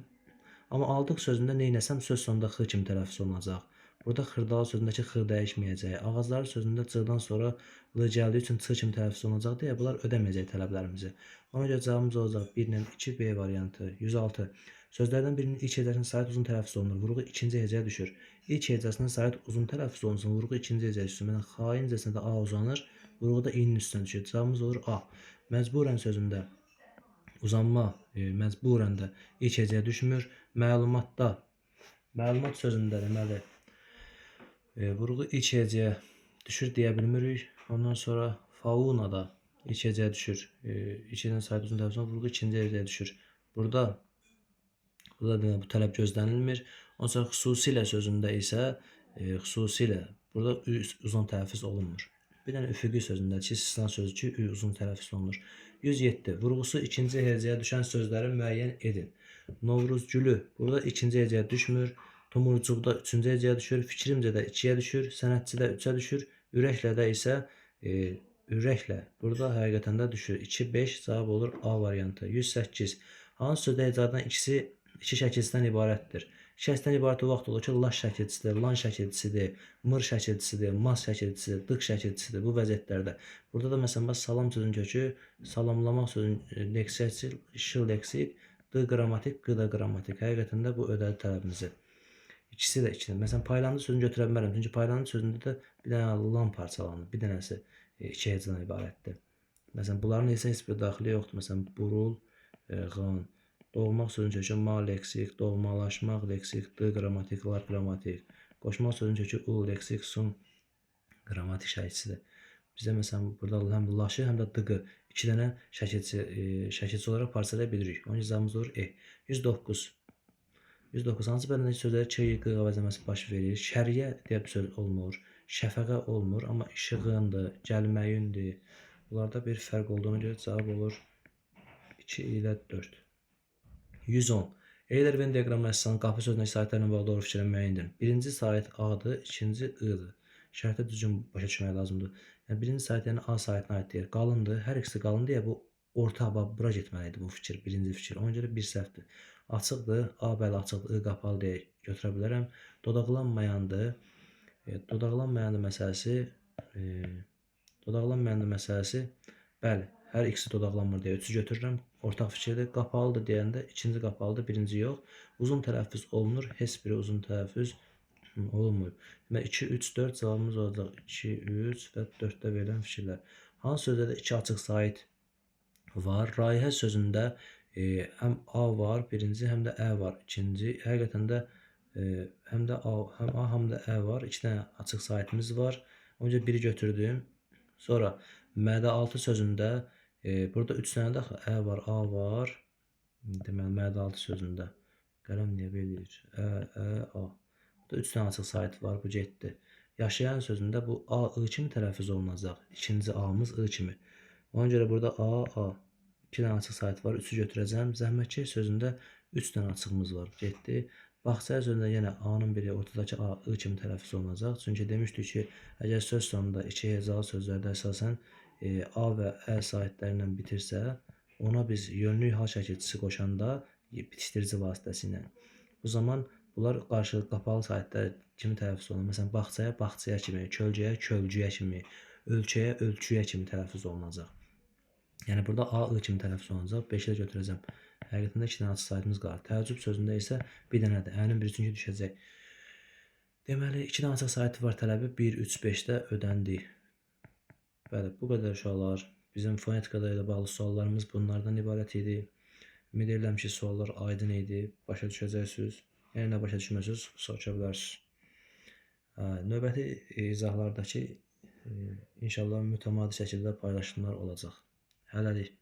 Speaker 1: Amma aldıq sözündə neynəsəm söz sonunda x kimi tələffüz olunacaq. Burada xırdalı sözündəki x dəyişməyəcək. Ağacları sözündə c-dan sonra l gəldiyi üçün ç kimi tələffüz olunacaq deyə bunlar ödəməyəcək tələblərimizi. Ona görə cavabımız olacaq 1 ilə 2 B variantı. 106. Sözlərdən birinin ilk hecəsinin sait uzun tələffüz olunur. Vurğu ikinci hecəyə düşür. İlk hecəsinin sait uzun tələffüz olunsun. Vurğu ikinci hecəyə düşsün. Məsələn, xaincəsində A uzanır. Vurğu da i-nin üstünə düşür. Cavabımız olur A. Məcburən sözündə uzanma məcburən də ilk hecəyə düşmür. Məlumatda, məlumat sözündə deməli vurğu ilk hecəyə düşür deyə bilmirik. Ondan sonra faunada ilk hecəyə düşür. İlk sait uzun tələffüz olunur. Vurğu ikinci hecəyə düşür. Burada bu tələb gözlənilmir. Ondan sonra xüsusilə sözündə isə xüsusilə burada uzun tələffüz olunmur. Bir dənə üfüqi sözündə istisna sözü ki, uzun tələffüz olunur. 107. Vurğusu ikinci hecəyə düşən sözləri müəyyən edin. Novruzgülü burada ikinci hecəyə düşmür. Tumurcuqda üçüncü hecəyə düşür. Fikrimcə də 2-yə düşür. Sənətçidə 3-ə düşür. Ürəklə də isə ürəklə burada həqiqətən də düşür. 2, 5 cavab olur A variantı. 108. Hansı sözdə hecadan ikisi iki şəkilçisidən ibarətdir? İki şəkilçisidən ibarət o vaxt olur ki, laş şəkilçisidir, lan şəkilçisidir, mır şəkilçisidir, mas şəkilçisidir, dıq şəkilçisidir bu vəziyyətlərdə. Burada da məsələn salam sözünün kökü, salamlamaq sözünün leksiyası, şıl leksik, d qrammatik, q da qrammatik. Həqiqətən də bu ödəli tələbimizi. İkisi də ikisidir. Məsələn, paylandı sözünü götürə bilmərəm. Çünki paylandı sözündə də bir dənə lan parçalanır. Bir dənəsi iki hecədən ibarətdir. Məsələn, bunların isə heç bir daxili yoxdur. Məsələn, burul, qan. Doğmaq sözünün kökü ma leksik, doğmalaşmaq leksik, d qrammatik, lar qrammatik. Qoşmaq sözünün kökü u leksik, sun qrammatik şəkilçisidir. Bizdə məsələn burada həm laşı, həm də d-qı iki dənə şəkilçi olaraq parçalaya bilirik. Onun cavabımız olur E. 109. 109. Hansı bələdəki sözləri k, q əvəzləməsi baş verir? Şəriyə deyə bir söz olmur. Şəfəqə olmur, amma işığındır, gəlməyindir. Bunlarda bir fərq olduğuna görə cavab olur 2 ilə 4. 110. Eyler-Venn diaqramına əsasən qapı sözündəki saitlərlə bağlı doğru fikirləri müəyyən edin. Birinci sait A-dır, ikinci I-dır. Şərtə düzgün başa düşmək lazımdır. Yəni, birinci sait yəni A saitinə aid deyir. Qalındır. Hər ikisi qalın deyə bu orta bura getməlidir bu fikir, birinci fikir. Ona görə bir səhvdir. Açıqdır, A bəli açıqdır, I qapalı deyə götürə bilərəm. Dodaqlanmayandır. Dodaqlanmayandır məsələsi, bəli, hər ikisi dodaqlanmır deyə 3-ü götürürəm. Ortaq fikirdir. Qapalıdır deyəndə ikinci qapalıdır, birinci yox. Uzun tələffüz olunur, heç biri uzun tələffüz olunmur. Demək 2, 3, 4 cavabımız olacaq. 2, 3 və 4-də verilən fikirlər. Hansı sözdə də 2 açıq sait var? Rayihə sözündə həm A var, birinci, həm də Ə var, ikinci. Həqiqətən də həm A, həm də Ə var. 2 dənə açıq saitimiz var. Onca biri götürdüm. Sonra mədə 6 sözündə burada 3 dənə də Ə var, A var. Deməli, mədə 6 sözündə. Qələm niyə verir? A. Burada 3 dənə açıq sait var, bu getdi. Yaşayan sözündə bu A, I kimi tələffüz olunacaq. İkinci A-mız I kimi. Ona görə burada A. 2 dənə açıq sait var, 3-ü götürəcəm. Zəhmətkeş sözündə 3 dənə açığımız var, getdi. Bağçaya sözündə yenə A-nın biri ortadakı A, I kimi tələffüz olunacaq. Çünki demişdik ki, əgər söz sonunda iki hecalı sözlərdə əsasən A və Ə saitlərlə bitirsə, ona biz yönlük hal şəkilçisi qoşanda bitişdirici vasitəsilə. Bu zaman bunlar qarşılıqlı qapalı saitlər kimi tələffüz olunur. Məsələn, bağçaya, bağçaya kimi, kölgəyə, kölgüyə kimi, ölçüyə, ölçüyə kimi tələffüz olunacaq. Yəni, burada A, I kimi tələffüz olunacaq. 5-i də götürəcəm. Həqiqətində 2 dənə açıq saitimiz qalır. Təəccüb sözündə isə bir dənədir. Ənin biri çünki düşəcək. Deməli, 2 dənə açıq saytı var tələbi 1-3-5-də ödəndi. Bəli, bu qədər uşaqlar. Bizim fonetika ilə bağlı suallarımız bunlardan ibarət idi. Ümid edirəm ki, suallar aydın idi, başa düşəcəksiniz. Yəni nə başa düşməsiniz, soruşa bilərsiniz. Növbəti izahlardakı inşallah mütəmadi şəkildə paylaşımlar olacaq. Hələlik.